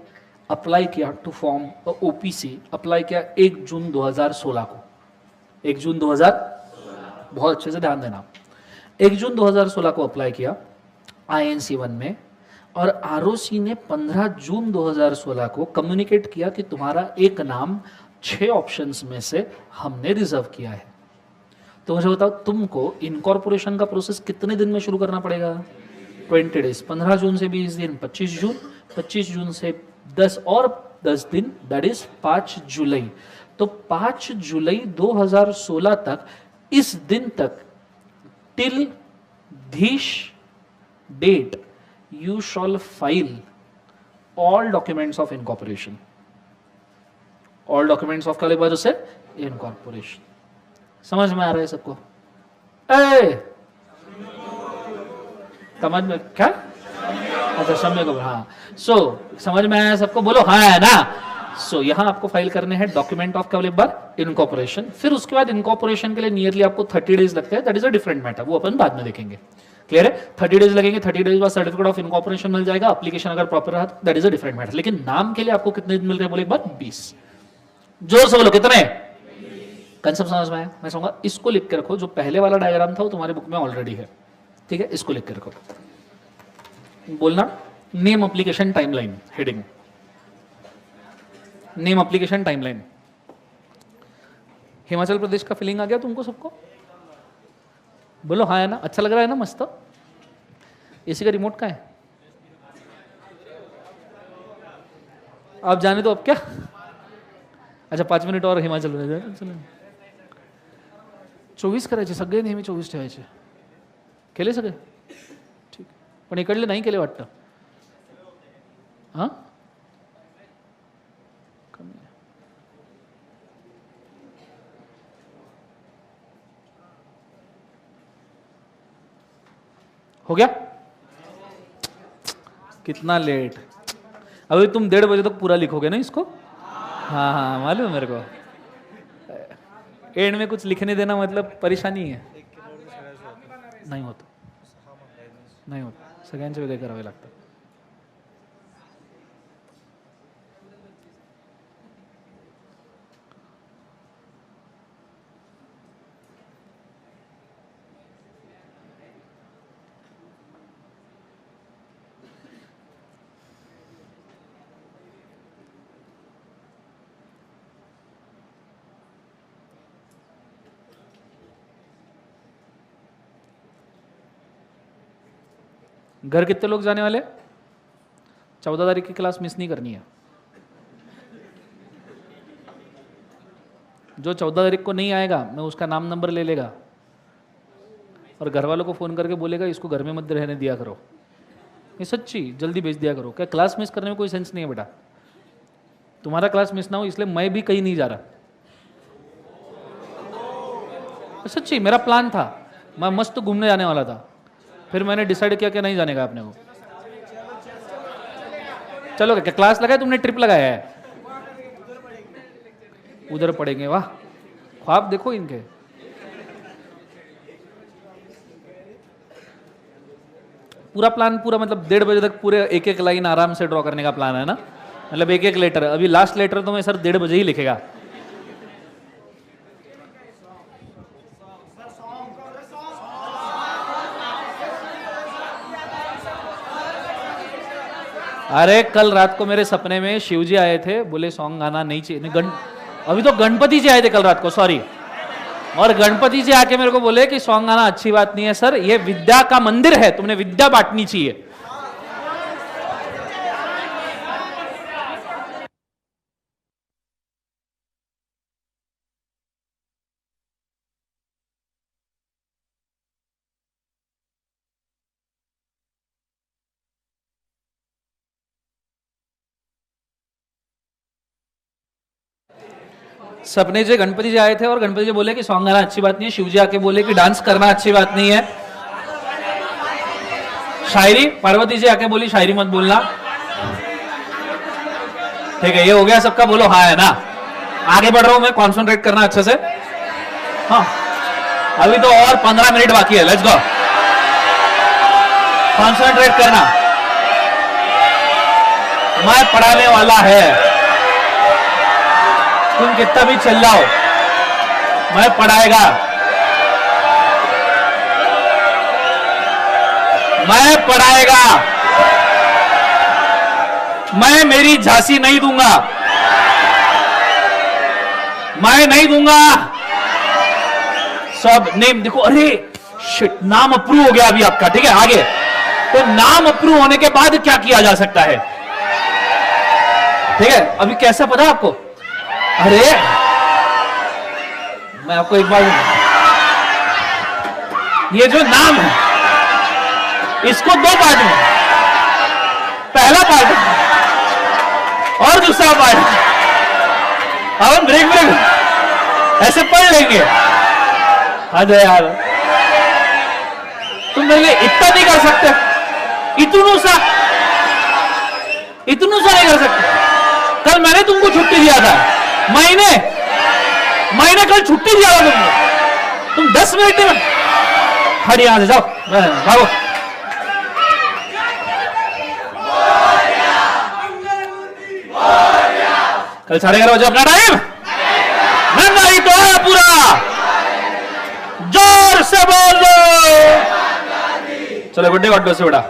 अप्लाई किया टू फॉर्म ओपीसी, अप्लाई किया 1 जून 2016 को, 1 जून 2000, बहुत अच्छे से ध्यान देना, 1 जून 2016 को अप्लाई किया INC1 में, और आरओसी ने 15 जून 2016 को कम्युनिकेट किया कि तुम्हारा एक नाम 6 ऑप्शंस में से हमने रिजर्व किया है। तो मुझे बताओ, तुमको इनकॉर्पोरेशन का प्रोसेस कितने दिन में शुरू करना पड़ेगा, 20 डेज, 15 जून से 20 दिन, 25 जून, 25 जून से 10 और 10 दिन, दैट इज 5 जुलाई। तो 5 जुलाई 2016 तक, इस दिन तक, till this date you shall file all documents of incorporation, all documents of क्या लिखा जैसे incorporation। समझ में आ रहा है सबको, समझ में क्या, अच्छा समय को, हाँ, समझ में आया सबको, बोलो हाँ है ना। यहां आपको फाइल करने हैं डॉक्यूमेंट ऑफ क्या बोले एक बार, इनकॉर्पोरेशन, फिर उसके बाद इनकॉर्पोरेशन के लिए नियरली आपको 30 डेज लगते हैं, that is a different matter, वो अपन बाद में देखेंगे, क्लियर है, 30 डेज लगेंगे, 30 डेज बाद सर्टिफिकेट ऑफ इनकॉर्पोरेशन मिल जाएगा, एप्लीकेशन अगर प्रॉपर रहा that is a different matter, लेकिन नाम के लिए आपको कितने दिन मिल रहे हैं बोले एक बार, 20, जोर से बोलो कितने, कंसेप्ट समझ में आया। मैं कहूंगा इसको लिख के रखो, जो पहले वाला डायग्राम था वो तुम्हारे बुक में ऑलरेडी है, ठीक है, इसको लिख के रखो, बोलना name application timeline, heading name application timeline. Himachal Pradesh का फीलिंग आ गया तुमको सबको, बोलो हाँ है ना, अच्छा लग रहा है ना, मस्त। इसी का रिमोट का है, आप जाने तो अब क्या, अच्छा 5 मिनिट और हिमाचल प्रदेश, 24 करायचे सगळे, नेहमी 24 ठेवायचे, केले सगळे ठीक, पण इकडले नाही केले वाटतं, हां कमी आहे, हो गया, कितना लेट, अभी तुम 1:30 बजे तक पूरा लिखोगे ना इसको, हाँ हाँ मालूम है मेरे को, एंड में कुछ लिखने देना मतलब परेशानी है, नहीं होता, नाही होत, सगळ्यांचे वेगळे करावे लागतात। घर कितने लोग जाने वाले, 14 तारीख की क्लास मिस नहीं करनी है। जो 14 तारीख को नहीं आएगा मैं उसका नाम नंबर ले लेगा और घर वालों को फ़ोन करके बोलेगा इसको घर में मत रहने दिया करो, ये सच्ची, जल्दी भेज दिया करो। क्या क्लास मिस करने में कोई सेंस नहीं है बेटा, तुम्हारा क्लास मिस ना हो इसलिए मैं भी कहीं नहीं जा रहा, सच्ची मेरा प्लान था, मैं मस्त घूमने जाने वाला था, फिर मैंने डिसाइड किया कि नहीं जाने का अपने को। चलो क्या क्लास लगाया तुमने, ट्रिप लगाया है? उधर पढ़ेंगे, वाह ख्वाब देखो इनके। पूरा प्लान पूरा मतलब 1:30 बजे तक पूरे एक एक लाइन आराम से ड्रॉ करने का प्लान है ना, मतलब एक एक लेटर। अभी लास्ट लेटर तो मैं सर 1:30 बजे ही लिखेगा। अरे कल रात को मेरे सपने में शिवजी आए थे, बोले सॉन्ग गाना नहीं चाहिए। अभी तो गणपति जी आए थे कल रात को, सॉरी। और गणपति जी आके मेरे को बोले कि सॉन्ग गाना अच्छी बात नहीं है सर, ये विद्या का मंदिर है, तुमने विद्या बांटनी चाहिए। सपने जी गणपति जी आए थे और गणपति जी बोले कि सॉन्ग गाना अच्छी बात नहीं है, शिव जी आके बोले कि डांस करना अच्छी बात नहीं है। शायरी, पार्वती जी आके बोली शायरी मत बोलना। ठीक है, ये हो गया सबका, बोलो हाँ है ना। आगे बढ़ रहा हूं मैं, कॉन्सेंट्रेट करना अच्छे से। हाँ अभी तो और 15 मिनट बाकी है, लेट्स गो। कॉन्सेंट्रेट करना, मैं पढ़ाने वाला है, तुम कितना भी चिल्लाओ, मैं पढ़ाएगा, मैं पढ़ाएगा, मैं मेरी झांसी नहीं दूंगा, मैं नहीं दूंगा। सब नेम देखो, अरे शिट, नाम अप्रूव हो गया अभी आपका, ठीक है। आगे तो नाम अप्रूव होने के बाद क्या किया जा सकता है, ठीक है। अभी कैसा पता आपको? अरे मैं आपको एक बार, ये जो नाम है इसको 2 पार्ट में, पहला पार्ट और दूसरा पार्ट अब हम ब्रेक ऐसे पढ़ लेंगे। अरे यार तुम मेरे लिए इतना नहीं कर सकते, इतनू सा नहीं कर सकते। कल मैंने तुमको छुट्टी दिया था, महीने कल छुट्टी दिया था तुमको, तुम 10 मिनट में हट यहां से, जाओ भागो। कल 11:30 बजे अपना टाइम नहीं तो है पूरा, जोर से बोलो। चलो गुड्डे गॉड ब्लेस यू बेटा।